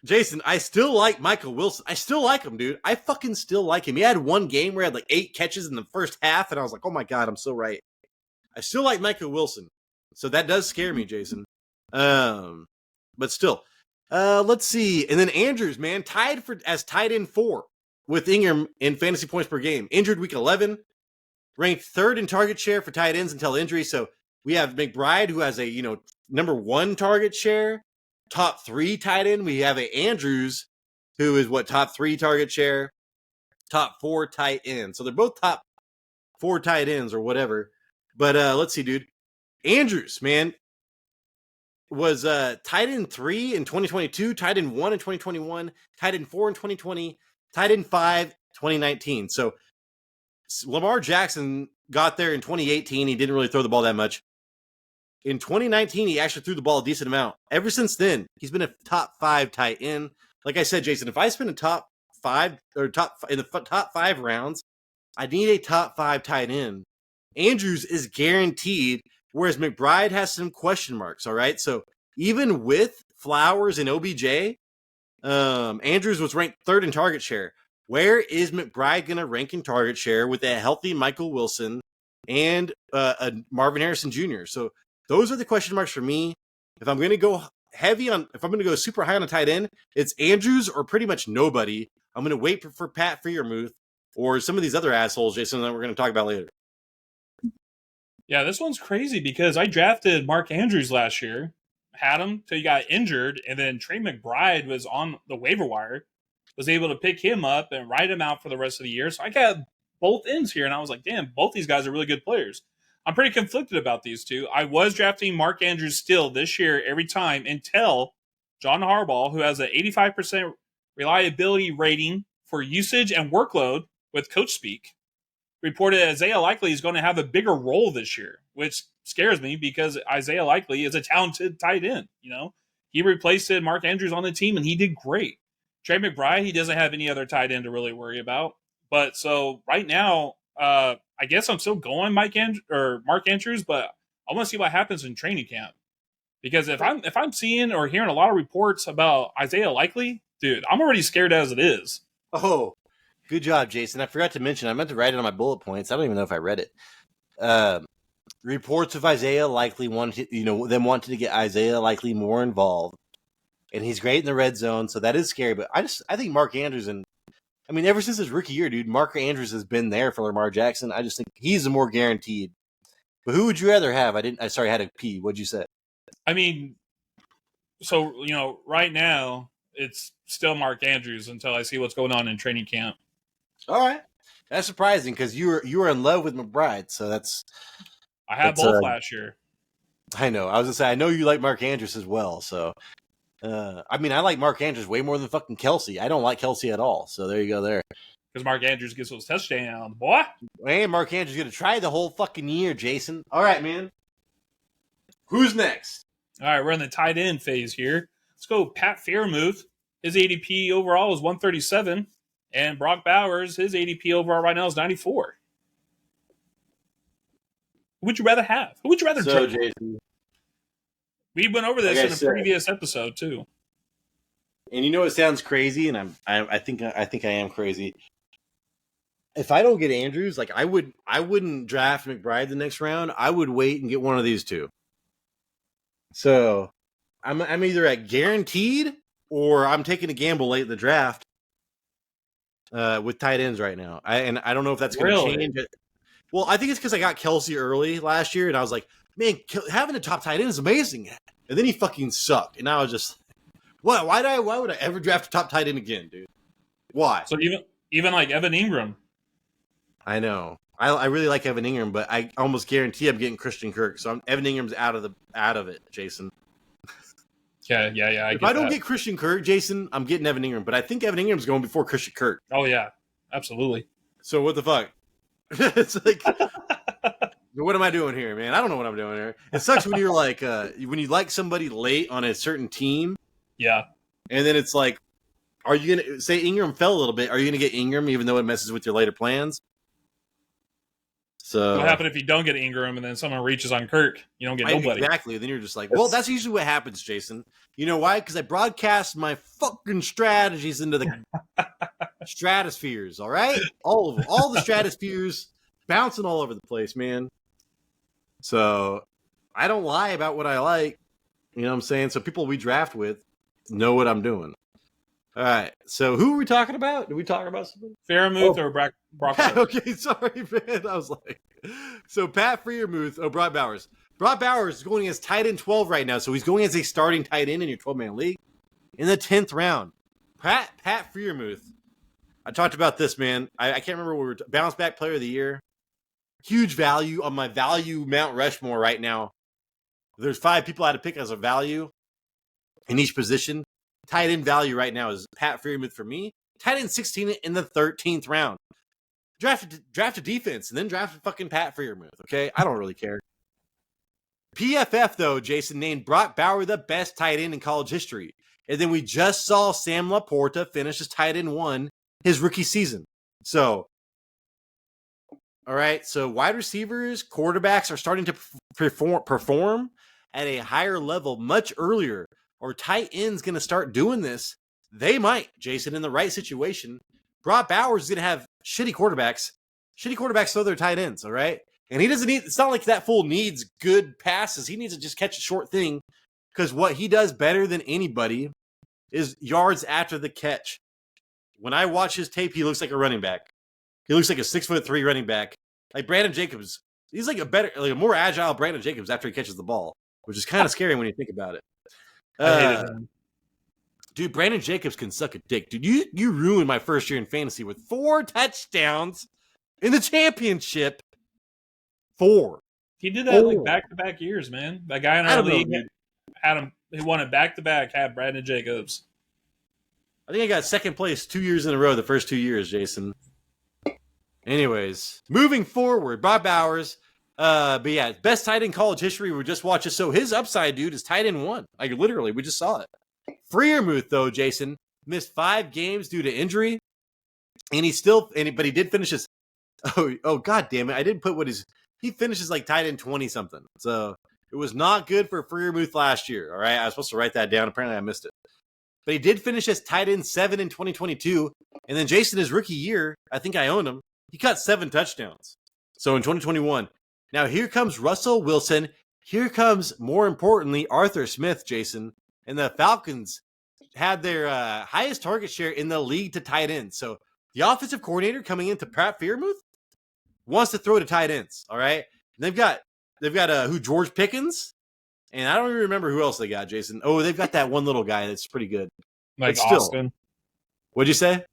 Jason, I still like Michael Wilson. I still like him, dude. I fucking still like him. He had one game where he had like 8 catches in the first half, and I was like, oh my God, I'm so right. I still like Michael Wilson. So that does scare me, Jason. But still. Let's see. And then Andrews, man, tied as tight end 4 with Ingram in fantasy points per game. Injured week 11. Ranked 3rd in target share for tight ends until injury. So we have McBride, who has a, number 1 target share. Top 3 tight end. We have a Andrews, who is top 3 target share, top 4 tight end. So they're both top 4 tight ends or whatever. But let's see, dude. Andrews, man, was tight end 3 in 2022, tight end 1 in 2021, tight end 4 in 2020, tight end 5 2019. So Lamar Jackson got there in 2018. He didn't really throw the ball that much. In 2019, he actually threw the ball a decent amount. Ever since then, he's been a top 5 tight end. Like I said, Jason, if I spend a top 5 or in the top 5 rounds, I need a top 5 tight end. Andrews is guaranteed, whereas McBride has some question marks. All right, so even with Flowers and OBJ, Andrews was ranked 3rd in target share. Where is McBride going to rank in target share with a healthy Michael Wilson and a Marvin Harrison Jr.? So those are the question marks for me. If I'm going to go super high on a tight end, it's Andrews or pretty much nobody. I'm going to wait for Pat Freiermuth or some of these other assholes, Jason, that we're going to talk about later. Yeah, this one's crazy because I drafted Mark Andrews last year, had him till he got injured, and then Trey McBride was on the waiver wire, was able to pick him up and ride him out for the rest of the year. So I got both ends here, and I was like, damn, both these guys are really good players. I'm pretty conflicted about these two. I was drafting Mark Andrews still this year every time until John Harbaugh, who has an 85% reliability rating for usage and workload with coach speak, reported Isaiah Likely is going to have a bigger role this year, which scares me because Isaiah Likely is a talented tight end. He replaced Mark Andrews on the team, and he did great. Trey McBride, he doesn't have any other tight end to really worry about. But so right now, I guess I'm still going Mark Andrews, but I want to see what happens in training camp. Because if I'm seeing or hearing a lot of reports about Isaiah Likely, dude, I'm already scared as it is. Oh, good job, Jason. I forgot to mention, I meant to write it on my bullet points. I don't even know if I read it. Reports of Isaiah Likely wanted to get Isaiah Likely more involved. And he's great in the red zone, so that is scary. But I think Mark Andrews ever since his rookie year, dude, Mark Andrews has been there for Lamar Jackson. I just think he's the more guaranteed. But who would you rather have? I had a pee. What'd you say? Right now it's still Mark Andrews until I see what's going on in training camp. All right. That's surprising because you were in love with McBride, so I had both last year. I know. I was gonna say I know you like Mark Andrews as well, so I like Mark Andrews way more than fucking Kelsey. I don't like Kelsey at all. So there you go there. Because Mark Andrews gets those touchdowns, boy. And Mark Andrews is going to try the whole fucking year, Jason. All right, man. Who's next? All right, we're in the tight end phase here. Let's go Pat Freiermuth. His ADP overall is 137. And Brock Bowers, his ADP overall right now is 94. Who would you rather have? Who would you rather draft? Jason, We went over this like in a previous episode too. And you know it sounds crazy, and I think I am crazy. If I don't get Andrews, like I wouldn't draft McBride the next round. I would wait and get one of these two. So I'm either at guaranteed or I'm taking a gamble late in the draft with tight ends right now. I don't know if that's going to change it. Well, I think it's because I got Kelsey early last year, and I was like, man, having a top tight end is amazing. And then he fucking sucked, and I was just, what? Why would I ever draft a top tight end again, dude? Why? So even like Evan Ingram. I know. I really like Evan Ingram, but I almost guarantee I'm getting Christian Kirk. So Evan Ingram's out of it, Jason. Yeah. If I don't get Christian Kirk, Jason, I'm getting Evan Ingram. But I think Evan Ingram's going before Christian Kirk. Oh yeah, absolutely. So what the fuck? It's like, what am I doing here, man? I don't know what I'm doing here. It sucks when you're like, when you like somebody late on a certain team. Yeah. And then it's like, are you going to say Ingram fell a little bit? Are you going to get Ingram even though it messes with your later plans? So what happens if you don't get Ingram and then someone reaches on Kirk? You don't get nobody. Exactly. Then you're just like, well, that's usually what happens, Jason. You know why? Because I broadcast my fucking strategies into the stratospheres, all right? All of them. All the stratospheres bouncing all over the place, man. So I don't lie about what I like. You know what I'm saying? So people we draft with know what I'm doing. All right. So who are we talking about? Did we talk about something? Freiermuth or Brock Bowers? Okay, sorry, man. I was like, so Pat Freiermuth, Brock Bowers. Brock Bowers is going against tight end 12 right now, so he's going as a starting tight end in your 12-man league in the 10th round. Pat Freiermuth. I talked about this, man. I can't remember what we were bounce back player of the year. Huge value on my value Mount Rushmore right now. There's 5 people I had to pick as a value in each position. Tight end value right now is Pat Freiermuth for me. Tight end 16 in the 13th round. Draft a defense and then draft fucking Pat Freiermuth, okay? I don't really care. PFF, though, Jason, named Brock Bowers the best tight end in college history. And then we just saw Sam Laporta finish as tight end 1 his rookie season. So, all right, so wide receivers, quarterbacks are starting to perform at a higher level much earlier. Or tight ends going to start doing this. They might, Jason, in the right situation. Brock Bowers is going to have shitty quarterbacks. Shitty quarterbacks throw their tight ends, all right? And he doesn't need, it's not like that fool needs good passes. He needs to just catch a short thing because what he does better than anybody is yards after the catch. When I watch his tape, he looks like a running back. He looks like a 6'3" running back. Like Brandon Jacobs. He's like a more agile Brandon Jacobs after he catches the ball, which is kind of scary when you think about it. Dude, Brandon Jacobs can suck a dick. Dude, you ruined my first year in fantasy with 4 touchdowns in the championship. 4. He did that like back-to-back years, man. That guy in our league had him. He won it back-to-back. Had Brandon Jacobs. I think I got second place 2 years in a row. The first 2 years, Jason. Anyways, moving forward, Brock Bowers. But yeah, best tight end in college history. We just watched it. So his upside, dude, is tight end 1. Like literally, we just saw it. Freiermuth, though, Jason, missed 5 games due to injury, and but he did finish his. Oh, god damn it! I didn't put he finishes like tight end 20 something. So it was not good for Freiermuth last year. All right, I was supposed to write that down. Apparently, I missed it. But he did finish as tight end 7 in 2022, and then Jason, his rookie year, I think I owned him. He caught 7 touchdowns. So in 2021. Now, here comes Russell Wilson. Here comes, more importantly, Arthur Smith, Jason. And the Falcons had their highest target share in the league to tight ends. So the offensive coordinator coming into Pat Freiermuth wants to throw to tight ends, all right? And they've got George Pickens? And I don't even remember who else they got, Jason. Oh, they've got that one little guy that's pretty good. Like Austin. What'd you say?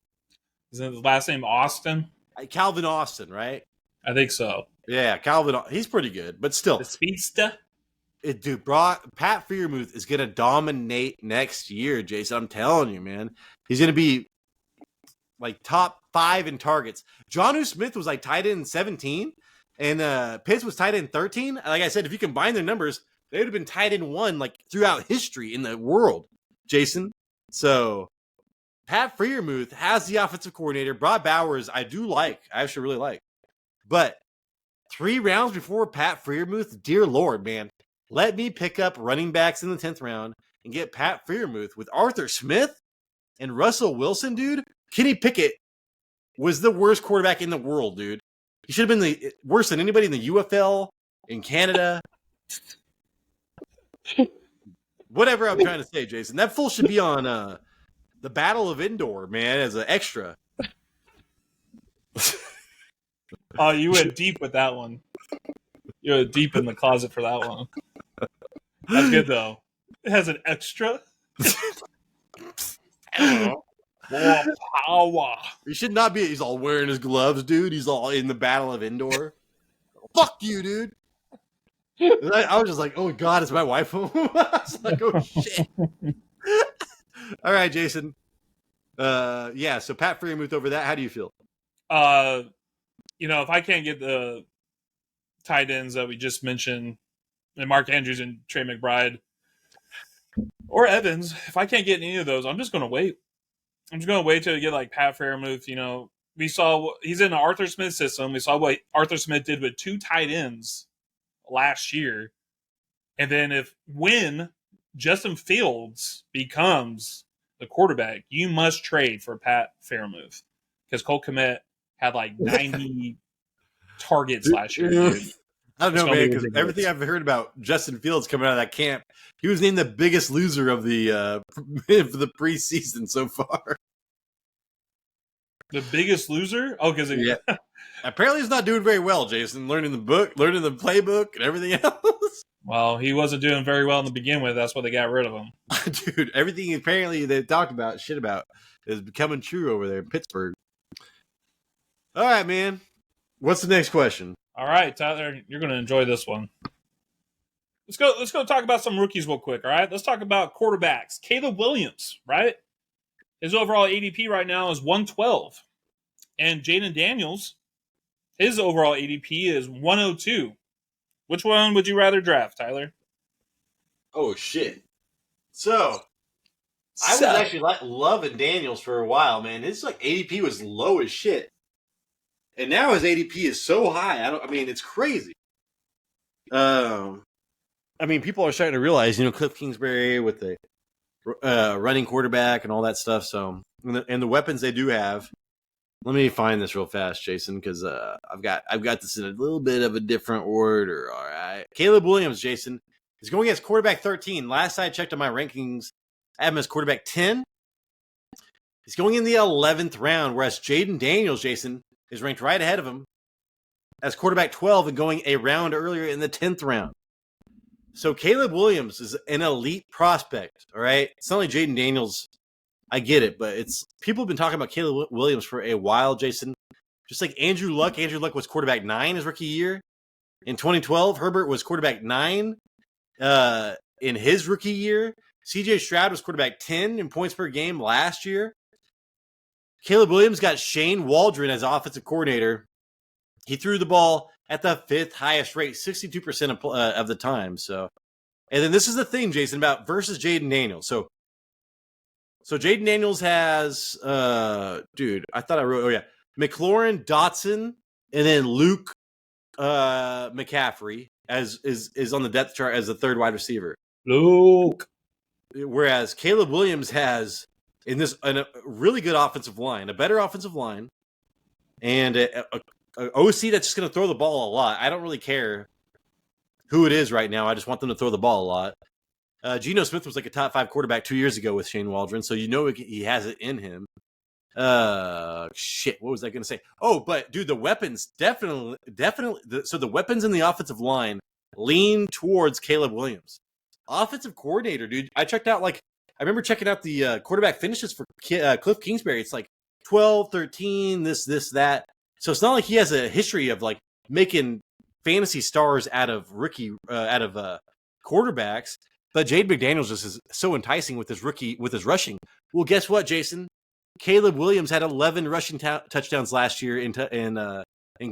Isn't his last name Austin? Calvin Austin, right? I think so. Yeah, Calvin. He's pretty good, but still. The speedster? Dude, Pat Freiermuth is going to dominate next year, Jason. I'm telling you, man. He's going to be like top 5 in targets. Jonnu Smith was like tight end 17, and Pitts was tight end 13. Like I said, if you combine their numbers, They would have been tight end one like throughout history in the world, Jason. So Pat Freiermuth has the offensive coordinator. Broad Bowers, I actually really like. But 3 rounds before Pat Freiermuth, dear Lord, man, let me pick up running backs in the 10th round and get Pat Freiermuth with Arthur Smith and Russell Wilson, dude. Kenny Pickett was the worst quarterback in the world, dude. He should have been worse than anybody in the UFL, in Canada. Whatever I'm trying to say, Jason. That fool should be on the Battle of Endor, man, as an extra. Oh, you went deep with that one. You went deep in the closet for that one. That's good, though. It has an extra. More power. He should not be. He's all wearing his gloves, dude. He's all in the Battle of Endor. Fuck you, dude. I was just like, oh, God, is my wife home? I was like, oh, shit. All right, Jason. Yeah, so Pat Freiermuth over that. How do you feel? If I can't get the tight ends that we just mentioned, and Mark Andrews and Trey McBride, or Evans, if I can't get any of those, I'm just going to wait. I'm just going to wait till you get like Pat Freiermuth. We saw he's in the Arthur Smith system. We saw what Arthur Smith did with 2 tight ends last year. And then when Justin Fields becomes the quarterback, you must trade for Pat Freiermuth because Cole Kmet had like 90 targets last year. Dude. I don't know, man, because everything I've heard about Justin Fields coming out of that camp, he was named the biggest loser of the preseason so far. The biggest loser? Oh, because yeah. Apparently he's not doing very well, Jason. Learning the playbook, and everything else. Well, he wasn't doing very well to begin with. That's why they got rid of him. Dude, everything apparently they talked about, is becoming true over there in Pittsburgh. All right, man. What's the next question? All right, Tyler, you're going to enjoy this one. Let's go talk about some rookies real quick, all right? Let's talk about quarterbacks. Caleb Williams, right? His overall ADP right now is 112. And Jayden Daniels, his overall ADP is 102. Which one would you rather draft, Tyler? Oh, shit. So, I was actually loving Daniels for a while, man. His ADP was low as shit. And now his ADP is so high. It's crazy. People are starting to realize, Cliff Kingsbury with the running quarterback and all that stuff. So, and the weapons they do have. Let me find this real fast, Jason, because I've got this in a little bit of a different order. All right, Caleb Williams, Jason, is going against quarterback 13. Last I checked on my rankings, I have him as quarterback 10. He's going in the 11th round, whereas Jayden Daniels, Jason, is ranked right ahead of him as quarterback 12 and going a round earlier in the 10th round. So Caleb Williams is an elite prospect, all right? It's not like Jayden Daniels. I get it, but people have been talking about Caleb Williams for a while, Jason. Just like Andrew Luck. Andrew Luck was quarterback 9 his rookie year. In 2012, Herbert was quarterback 9 in his rookie year. CJ Stroud was quarterback 10 in points per game last year. Caleb Williams got Shane Waldron as offensive coordinator. He threw the ball at the 5th highest rate, 62% of the time. So, and then this is the thing, Jason, about versus Jayden Daniels. So Jayden Daniels has, I thought I wrote, McLaurin, Dotson, and then Luke McCaffrey is on the depth chart as the 3rd wide receiver. Luke. Whereas Caleb Williams has a really good offensive line, a better offensive line, and a OC that's just going to throw the ball a lot. I don't really care who it is right now. I just want them to throw the ball a lot. Geno Smith was like a top 5 quarterback 2 years ago with Shane Waldron, so he has it in him. What was I going to say? Oh, but dude, the weapons definitely. So the weapons in the offensive line lean towards Caleb Williams. Offensive coordinator, dude. I remember checking out the quarterback finishes for Cliff Kingsbury. It's like 12, 13, this, that. So it's not like he has a history of like making fantasy stars out of quarterbacks. But Jade McDaniels just is so enticing with his rushing. Well, guess what, Jason? Caleb Williams had 11 rushing touchdowns last year in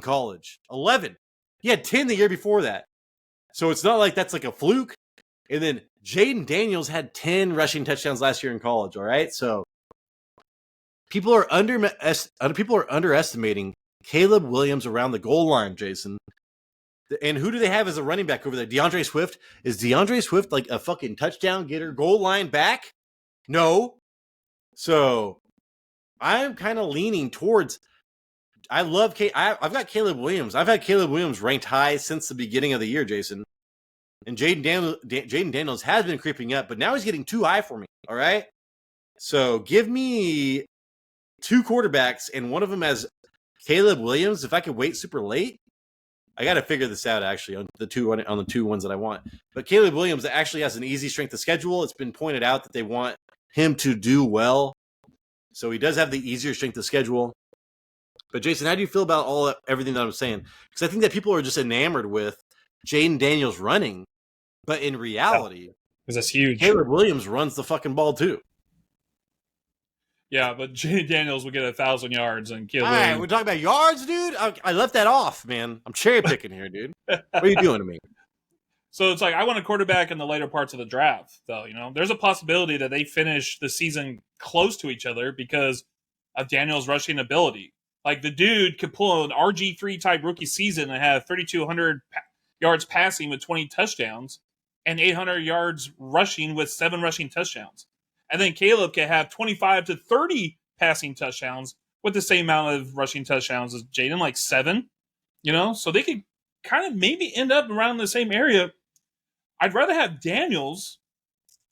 college. 11. He had 10 the year before that. So it's not like that's like a fluke. And then Jayden Daniels had 10 rushing touchdowns last year in college, all right? So people are underestimating Caleb Williams around the goal line, Jason. And who do they have as a running back over there? DeAndre Swift? Is DeAndre Swift like a fucking touchdown getter, goal line back? No. So I'm kind of leaning towards. I've got Caleb Williams. I've had Caleb Williams ranked high since the beginning of the year, Jason. And Jayden Daniels has been creeping up, but now he's getting too high for me. All right. So give me 2 quarterbacks, and one of them as Caleb Williams. If I could wait super late, I got to figure this out actually on the two ones that I want. But Caleb Williams actually has an easy strength of schedule. It's been pointed out that they want him to do well, so he does have the easier strength of schedule. But Jason, how do you feel about everything that I'm saying? Because I think that people are just enamored with Jayden Daniels running, but in reality, because that's huge. Caleb Williams runs the fucking ball too. Yeah, but Jayden Daniels will get 1,000 yards, and Caleb. All right, we're talking about yards, dude. I left that off, man. I'm cherry picking here, dude. What are you doing to me? So it's like I want a quarterback in the later parts of the draft, though. You know, there's a possibility that they finish the season close to each other because of Daniels' rushing ability. Like the dude could pull an RG3 type rookie season and have 3,200 yards passing with 20 touchdowns and 800 yards rushing with 7 rushing touchdowns. And then Caleb can have 25 to 30 passing touchdowns with the same amount of rushing touchdowns as Jayden, like 7. You know, so they could kind of maybe end up around the same area. I'd rather have Daniels,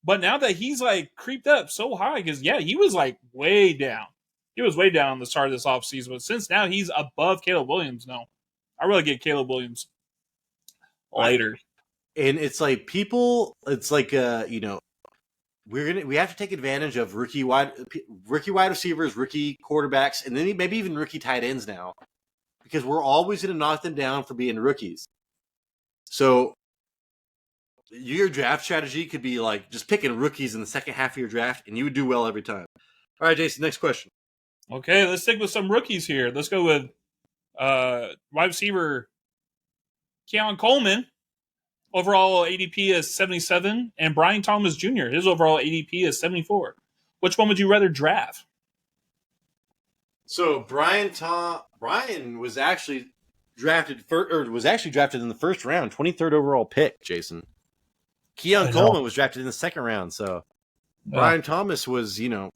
but now that he's like creeped up so high, because he was like way down. He was way down the start of this offseason, but since now he's above Caleb Williams, no. I really get Caleb Williams later. And it's like we have to take advantage of rookie wide receivers, rookie quarterbacks, and then maybe even rookie tight ends now, because we're always going to knock them down for being rookies. So your draft strategy could be like just picking rookies in the second half of your draft, and you would do well every time. All right, Jason, next question. Okay, let's stick with some rookies here. Let's go with wide receiver Keon Coleman. Overall ADP is 77, and Brian Thomas Jr., his overall ADP is 74. Which one would you rather draft? So Brian was actually drafted in the first round, 23rd overall pick, Jason. Keon Coleman was drafted in the second round, so Brian Thomas was, the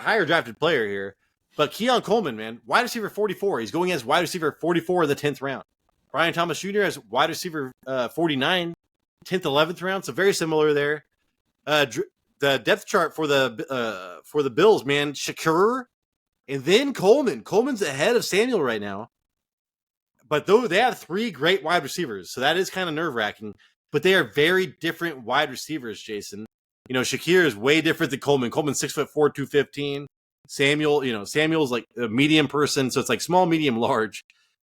higher drafted player here. But Keon Coleman, man, wide receiver 44. He's going as wide receiver 44 of the 10th round. Brian Thomas Jr. as wide receiver 49, 10th, 11th round. So very similar there. The depth chart for the Bills, man, Shakur and then Coleman. Coleman's ahead of Samuel right now. But though they have 3 great wide receivers, so that is kind of nerve-wracking. But they are very different wide receivers, Jason. Shakir is way different than Coleman. Coleman's 6'4", 215. Samuel's like a medium person, so it's like small, medium, large.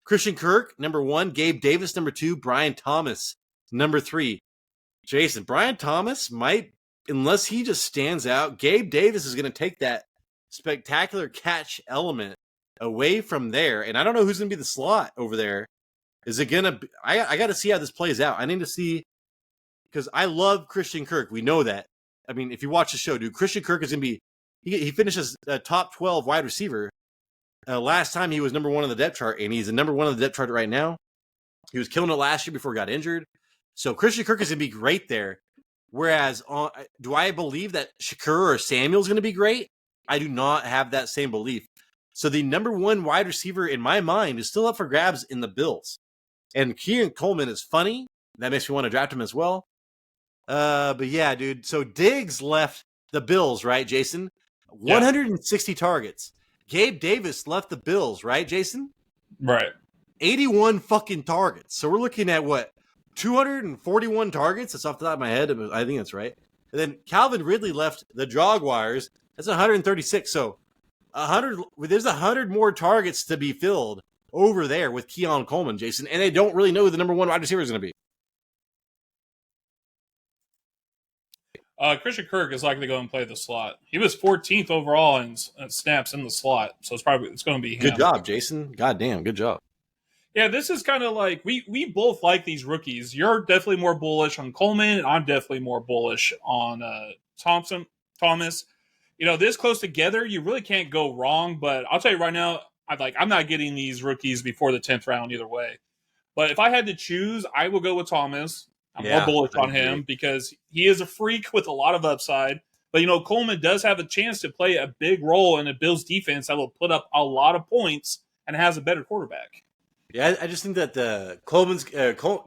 Christian Kirk, number 1. Gabe Davis, number 2. Brian Thomas, number 3. Jason, Brian Thomas might, unless he just stands out, Gabe Davis is going to take that spectacular catch element away from there. And I don't know who's going to be the slot over there. Is it going to be, I got to see how this plays out. I need to see, because I love Christian Kirk. We know that. I mean, if you watch the show, dude, Christian Kirk is going to be, he finishes top 12 wide receiver. Last time he was number 1 on the depth chart, and he's the number 1 on the depth chart right now. He was killing it last year before he got injured. So Christian Kirk is going to be great there. Whereas, do I believe that Shakur or Samuel is going to be great? I do not have that same belief. So the number 1 wide receiver in my mind is still up for grabs in the Bills. And Keon Coleman is funny. That makes me want to draft him as well. But yeah, dude. So Diggs left the Bills, right, Jason? 160 targets. Gabe Davis left the Bills, right, Jason? Right. 81 fucking targets. So we're looking at what? 241 targets? That's off the top of my head. I think that's right. And then Calvin Ridley left the Jaguars. That's 136. So there's 100 more targets to be filled over there with Keon Coleman, Jason. And they don't really know who the number 1 wide receiver is going to be. Christian Kirk is likely to go and play the slot. He was 14th overall in snaps in the slot, so it's going to be him. Good job, Jason. God damn, good job. Yeah, this is kind of like we both like these rookies. You're definitely more bullish on Coleman, and I'm definitely more bullish on Thomas. This close together, you really can't go wrong. But I'll tell you right now, I'm not getting these rookies before the 10th round either way. But if I had to choose, I will go with Thomas. I'm more Yeah, bullish I on agree. him because he is a freak with a lot of upside. But Coleman does have a chance to play a big role in a Bills defense that will put up a lot of points and has a better quarterback. Yeah, I just think that the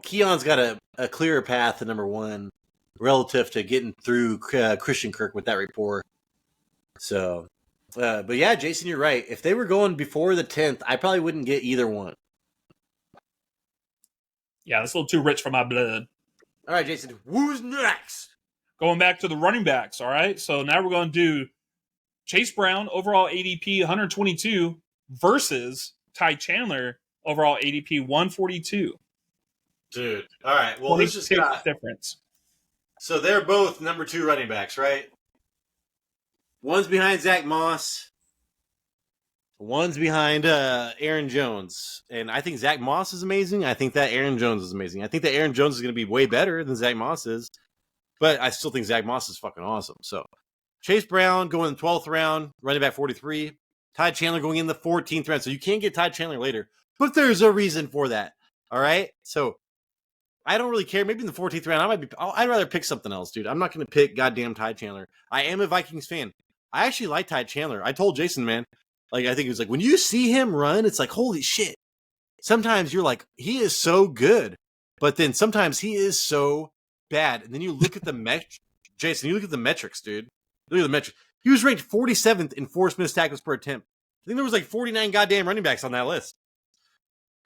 Keon's got a clearer path to number one relative to getting through Christian Kirk with that rapport. So, but yeah, Jason, you're right. If they were going before the 10th, I probably wouldn't get either one. Yeah, that's a little too rich for my blood. All right, Jason, who's next? Going back to the running backs, all right? So now we're going to do Chase Brown, overall ADP 122, versus Ty Chandler, overall ADP 142. Dude, all right. Well, this just got difference. So they're both number 2 running backs, right? One's behind Zach Moss. One's behind Aaron Jones. And I think Zach Moss is amazing. I think that Aaron Jones is amazing. I think that Aaron Jones is going to be way better than Zach Moss is. But I still think Zach Moss is fucking awesome. So Chase Brown going in the 12th round, running back 43. Ty Chandler going in the 14th round. So you can't get Ty Chandler later. But there's a reason for that. All right? So I don't really care. Maybe in the 14th round, I'd rather pick something else, dude. I'm not going to pick goddamn Ty Chandler. I am a Vikings fan. I actually like Ty Chandler. I told Jason, man, I think it was like, when you see him run, it's like, holy shit. Sometimes you're like, he is so good. But then sometimes he is so bad. And then you look at the Jason, you look at the metrics, dude. Look at the metrics. He was ranked 47th in forced missed tackles per attempt. I think there was like 49 goddamn running backs on that list.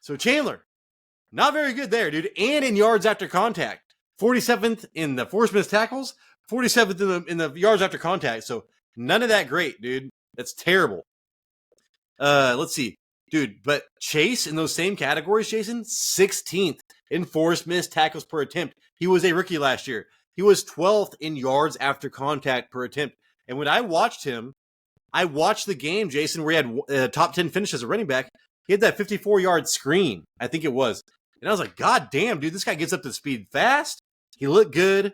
So Chandler, not very good there, dude. And in yards after contact. 47th in the forced missed tackles, 47th in the yards after contact. So none of that great, dude. That's terrible. Let's see. Dude, but Chase in those same categories, Jason, 16th in forced missed tackles per attempt. He was a rookie last year. He was 12th in yards after contact per attempt. And when I watched him, I watched the game, Jason, where he had top 10 finish as a running back. He had that 54-yard screen, I think it was. And I was like, God damn, dude, this guy gets up to speed fast. He looked good.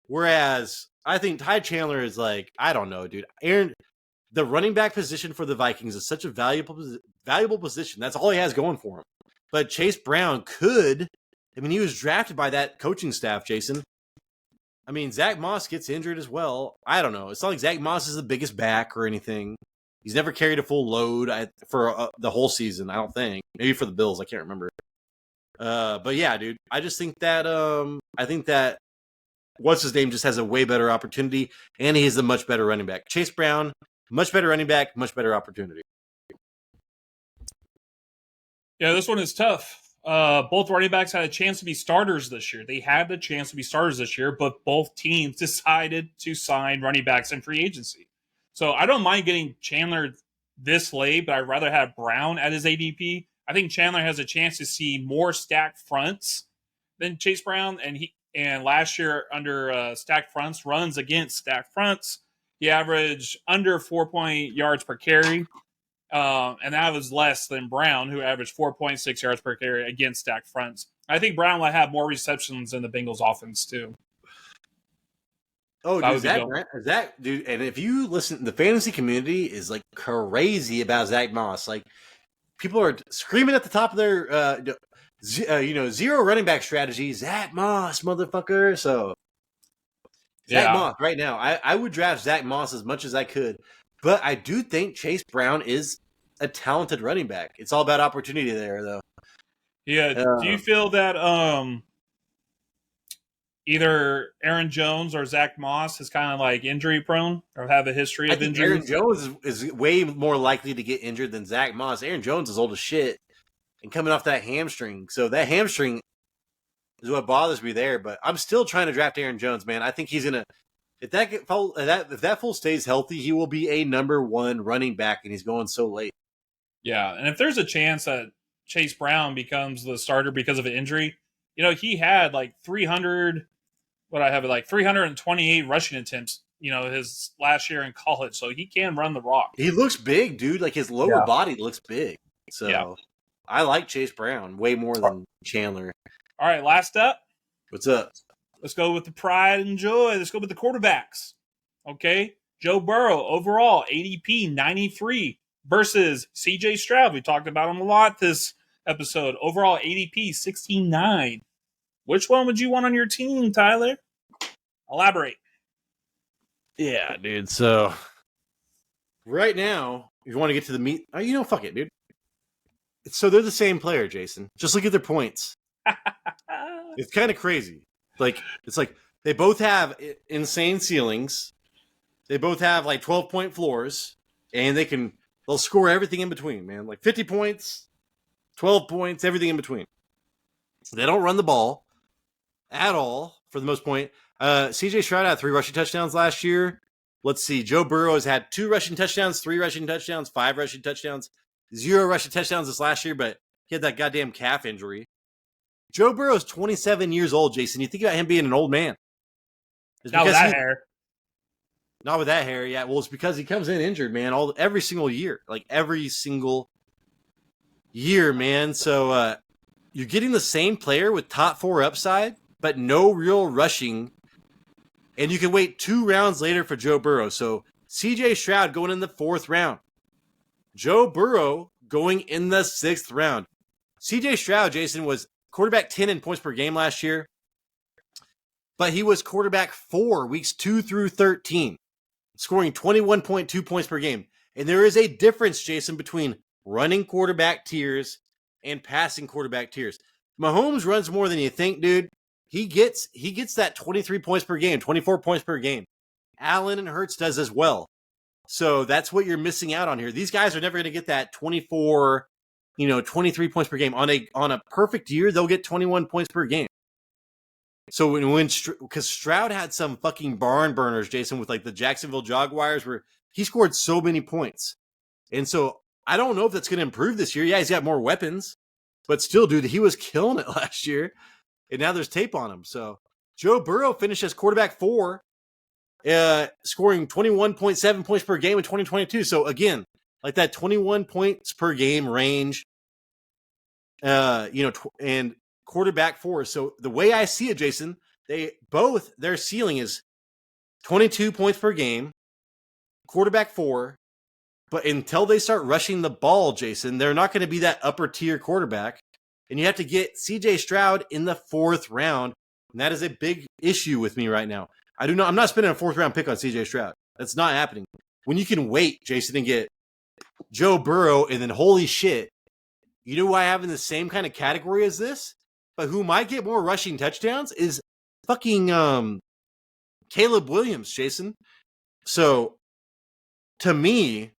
Whereas I think Ty Chandler is like, I don't know, dude. The running back position for the Vikings is such a valuable position. That's all he has going for him. But Chase Brown he was drafted by that coaching staff, Jason. I mean, Zach Moss gets injured as well. I don't know. It's not like Zach Moss is the biggest back or anything. He's never carried a full load for the whole season, I don't think. Maybe for the Bills, I can't remember. But yeah, dude, I just think that what's his name just has a way better opportunity, and he's a much better running back. Chase Brown, much better running back, much better opportunity. Yeah, this one is tough. Both running backs had a chance to be starters this year. They had the chance to be starters this year, but both teams decided to sign running backs in free agency. So I don't mind getting Chandler this late, but I'd rather have Brown at his ADP. I think Chandler has a chance to see more stacked fronts than Chase Brown, and last year under stacked fronts, runs against stacked fronts, he averaged under 4 yards per carry. And that was less than Brown, who averaged 4.6 yards per carry against stacked fronts. I think Brown will have more receptions in the Bengals offense, too. Oh, dude, dude, and if you listen, the fantasy community is like crazy about Zach Moss. Like, people are screaming at the top of their, zero running back strategy. Zach Moss, motherfucker. So, Zach Moss, right now, I would draft Zach Moss as much as I could. But I do think Chase Brown is a talented running back. It's all about opportunity there, though. Yeah. Do you feel that either Aaron Jones or Zach Moss is kind of like injury prone or have a history of injuries? Aaron Jones is way more likely to get injured than Zach Moss. Aaron Jones is old as shit and coming off that hamstring. So that hamstring is what bothers me there. But I'm still trying to draft Aaron Jones, man. I think he's gonna. If that fool stays healthy, he will be a number 1 running back, and he's going so late. Yeah, and if there's a chance that Chase Brown becomes the starter because of an injury, he had like 328 rushing attempts, his last year in college, so he can run the rock. He looks big, dude. Like his lower body looks big. So, I like Chase Brown way more than Chandler. All right, last up. What's up? Let's go with the pride and joy. Let's go with the quarterbacks. Okay. Joe Burrow, overall, ADP 93 versus CJ Stroud. We talked about him a lot this episode. Overall, ADP 69. Which one would you want on your team, Tyler? Elaborate. Yeah, dude. So right now, if you want to get to the meat, fuck it, dude. So they're the same player, Jason. Just look at their points. It's kind of crazy. It's like they both have insane ceilings. They both have like 12-point floors, and they'll score everything in between, man. Like 50 points, 12 points, everything in between. They don't run the ball at all for the most point. CJ Stroud had 3 rushing touchdowns last year. Let's see. Joe Burrow has had 2 rushing touchdowns, 3 rushing touchdowns, 5 rushing touchdowns, 0 rushing touchdowns this last year, but he had that goddamn calf injury. Joe Burrow's 27 years old, Jason. You think about him being an old man. Not with that hair. Not with that hair, yeah. Well, it's because he comes in injured, man, every single year. Like, every single year, man. So, you're getting the same player with top 4 upside, but no real rushing. And you can wait 2 rounds later for Joe Burrow. So, CJ Stroud going in the 4th round. Joe Burrow going in the 6th round. CJ Stroud, Jason, was quarterback 10 in points per game last year, but he was quarterback 4 weeks 2 through 13, scoring 21.2 points per game. And there is a difference, Jason, between running quarterback tiers and passing quarterback tiers. Mahomes runs more than you think, dude. He gets that 23 points per game, 24 points per game. Allen and Hurts does as well. So that's what you're missing out on here. These guys are never going to get that 24, 23 points per game. On a perfect year, they'll get 21 points per game. So because Stroud had some fucking barn burners, Jason, with like the Jacksonville Jaguars, where he scored so many points. And so I don't know if that's going to improve this year. Yeah, he's got more weapons, but still, dude, he was killing it last year. And now there's tape on him. So Joe Burrow finished as quarterback 4, scoring 21.7 points per game in 2022. So again, like that 21 points per game range, and quarterback 4. So the way I see it, Jason, their ceiling is 22 points per game, quarterback 4. But until they start rushing the ball, Jason, they're not going to be that upper tier quarterback. And you have to get CJ Stroud in the 4th round. And that is a big issue with me right now. I'm not spending a 4th round pick on CJ Stroud. That's not happening. When you can wait, Jason, and get Joe Burrow, and then holy shit, you know who I have in the same kind of category as this, but who might get more rushing touchdowns is fucking Caleb Williams, Jason. So to me,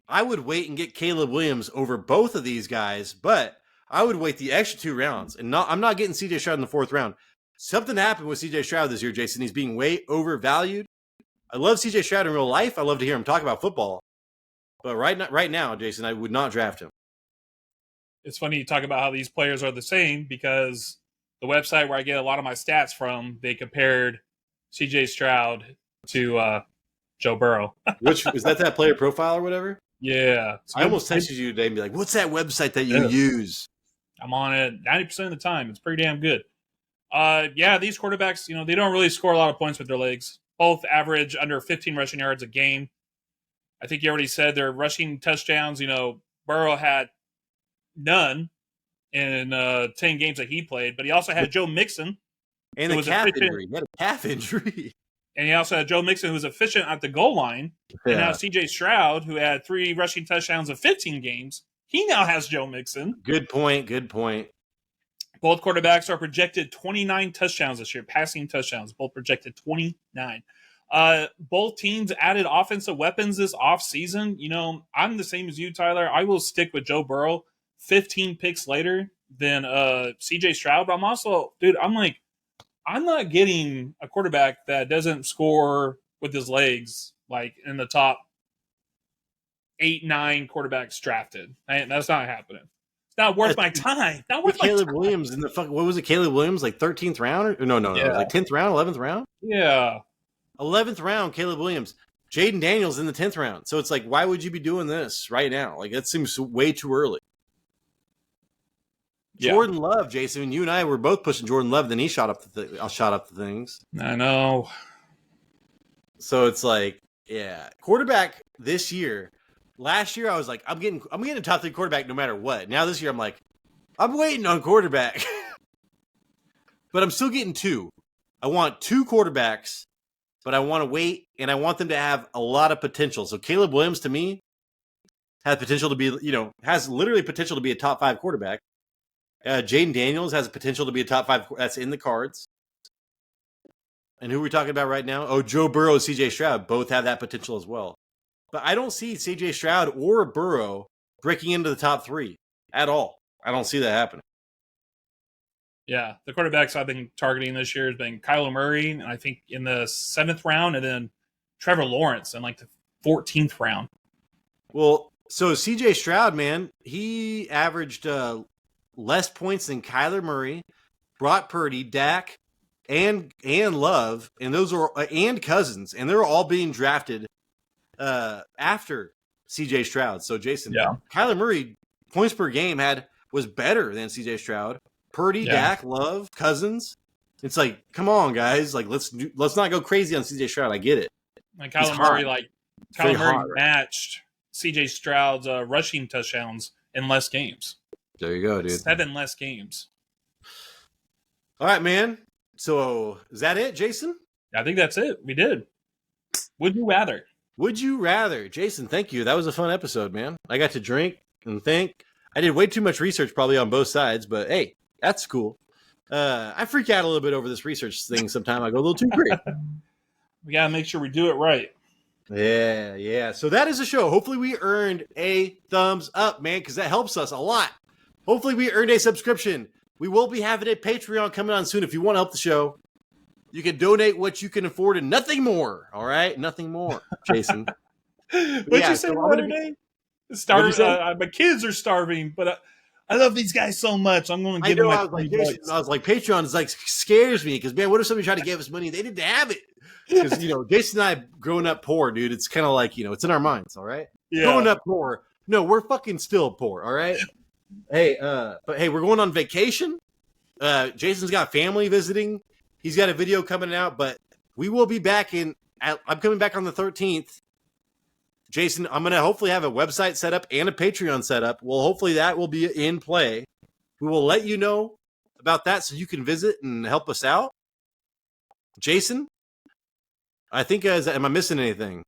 I would wait and get Caleb Williams over both of these guys, but I would wait the extra 2 rounds. And I'm not getting CJ Stroud in the 4th round. Something happened with CJ Stroud this year, Jason. He's being way overvalued. I love CJ Stroud in real life. I love to hear him talk about football. But right now, Jason, I would not draft him. It's funny you talk about how these players are the same, because the website where I get a lot of my stats from, they compared CJ Stroud to Joe Burrow. Which is that player profile or whatever? Yeah. I almost texted you today and be like, what's that website that you use? I'm on it 90% of the time. It's pretty damn good. These quarterbacks, they don't really score a lot of points with their legs. Both average under 15 rushing yards a game. I think you already said their rushing touchdowns. Burrow had none in 10 games that he played, but he also had Joe Mixon. And a calf injury. He had a calf injury. And he also had Joe Mixon, who was efficient at the goal line. Yeah. And now CJ Stroud, who had 3 rushing touchdowns in 15 games, he now has Joe Mixon. Good point. Both quarterbacks are projected 29 touchdowns this year, passing touchdowns. Both projected 29. Both teams added offensive weapons this offseason. I'm the same as you, Tyler. I will stick with Joe Burrow 15 picks later than CJ Stroud. But I'm also, dude, I'm not getting a quarterback that doesn't score with his legs, like in the top 8-9 quarterbacks drafted. That's not happening. It's not worth my time. Not worth my Caleb time. Williams in the what was it? Caleb Williams, like 13th round? No, like 10th round, 11th round? Yeah. 11th round, Caleb Williams. Jayden Daniels in the 10th round. So it's like, why would you be doing this right now? Like, that seems way too early. Jordan Love, Jason, you and I were both pushing Jordan Love, then he shot up the things. I know. So it's like, yeah, quarterback this year. Last year I was like, I'm getting a top 3 quarterback no matter what. Now this year I'm like, I'm waiting on quarterback. But I'm still getting 2. I want 2 quarterbacks, but I want to wait, and I want them to have a lot of potential. So Caleb Williams, to me, has potential to be, has literally potential to be a top 5 quarterback. Jayden Daniels has a potential to be a top 5. That's in the cards. And who are we talking about right now? Oh, Joe Burrow and CJ Stroud both have that potential as well. But I don't see CJ Stroud or Burrow breaking into the top 3 at all. I don't see that happening. Yeah, the quarterbacks I've been targeting this year has been Kyler Murray, and I think in the 7th round, and then Trevor Lawrence in like the 14th round. Well, so CJ Stroud, man, he averaged less points than Kyler Murray, Brock Purdy, Dak, and Love, and those are and Cousins, and they're all being drafted after CJ Stroud. So Jason, Kyler Murray points per game was better than CJ Stroud. Purdy, Dak, Love, Cousins. It's like, come on, guys! Like, let's not go crazy on CJ Stroud. I get it. Like Kyler Murray matched CJ Stroud's rushing touchdowns in less games. There you go, dude. 7 less games. All right, man. So is that it, Jason? I think that's it. We did. Would you rather? Would you rather? Jason, thank you. That was a fun episode, man. I got to drink and think. I did way too much research probably on both sides, but hey, that's cool. I freak out a little bit over this research thing sometimes. I go a little too crazy. We got to make sure we do it right. Yeah. So that is a show. Hopefully we earned a thumbs up, man, because that helps us a lot. Hopefully we earned a subscription. We will be having a Patreon coming on soon. If you want to help the show, you can donate what you can afford and nothing more. All right? Nothing more, Jason. What'd you say the other day? My kids are starving, but I love these guys so much. I'm going to give them my $20. I was like, Patreon is like scares me because, man, what if somebody tried to give us money? They didn't have it. Because, Jason and I growing up poor, dude, it's kind of like, it's in our minds, all right? Yeah. Growing up poor. No, we're fucking still poor, all right? Hey, we're going on vacation. Jason's got family visiting. He's got a video coming out, but we will be back I'm coming back on the 13th. Jason, I'm going to hopefully have a website set up and a Patreon set up. Well, hopefully that will be in play. We will let you know about that so you can visit and help us out. Jason, I think, am I missing anything?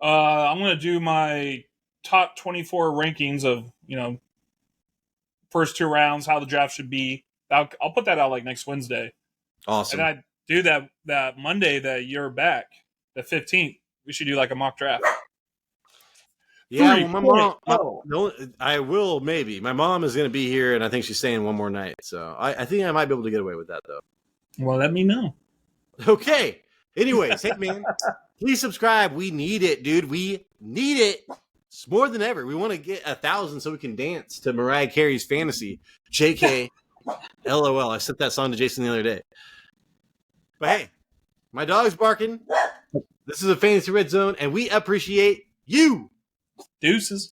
I'm going to do my top 24 rankings of, first 2 rounds, how the draft should be. I'll put that out like next Wednesday. Awesome. And I do that Monday that you're back, the 15th. We should do like a mock draft. Yeah, well, my mom, I will maybe. My mom is going to be here, and I think she's staying one more night. So I think I might be able to get away with that, though. Well, let me know. Okay. Anyways, hey, man, please subscribe. We need it, dude. We need it. It's more than ever. We want to get 1,000 so we can dance to Mariah Carey's Fantasy. JK, LOL. I sent that song to Jason the other day. But hey, my dog's barking. This is a Fantasy Red Zone, and we appreciate you. Deuces.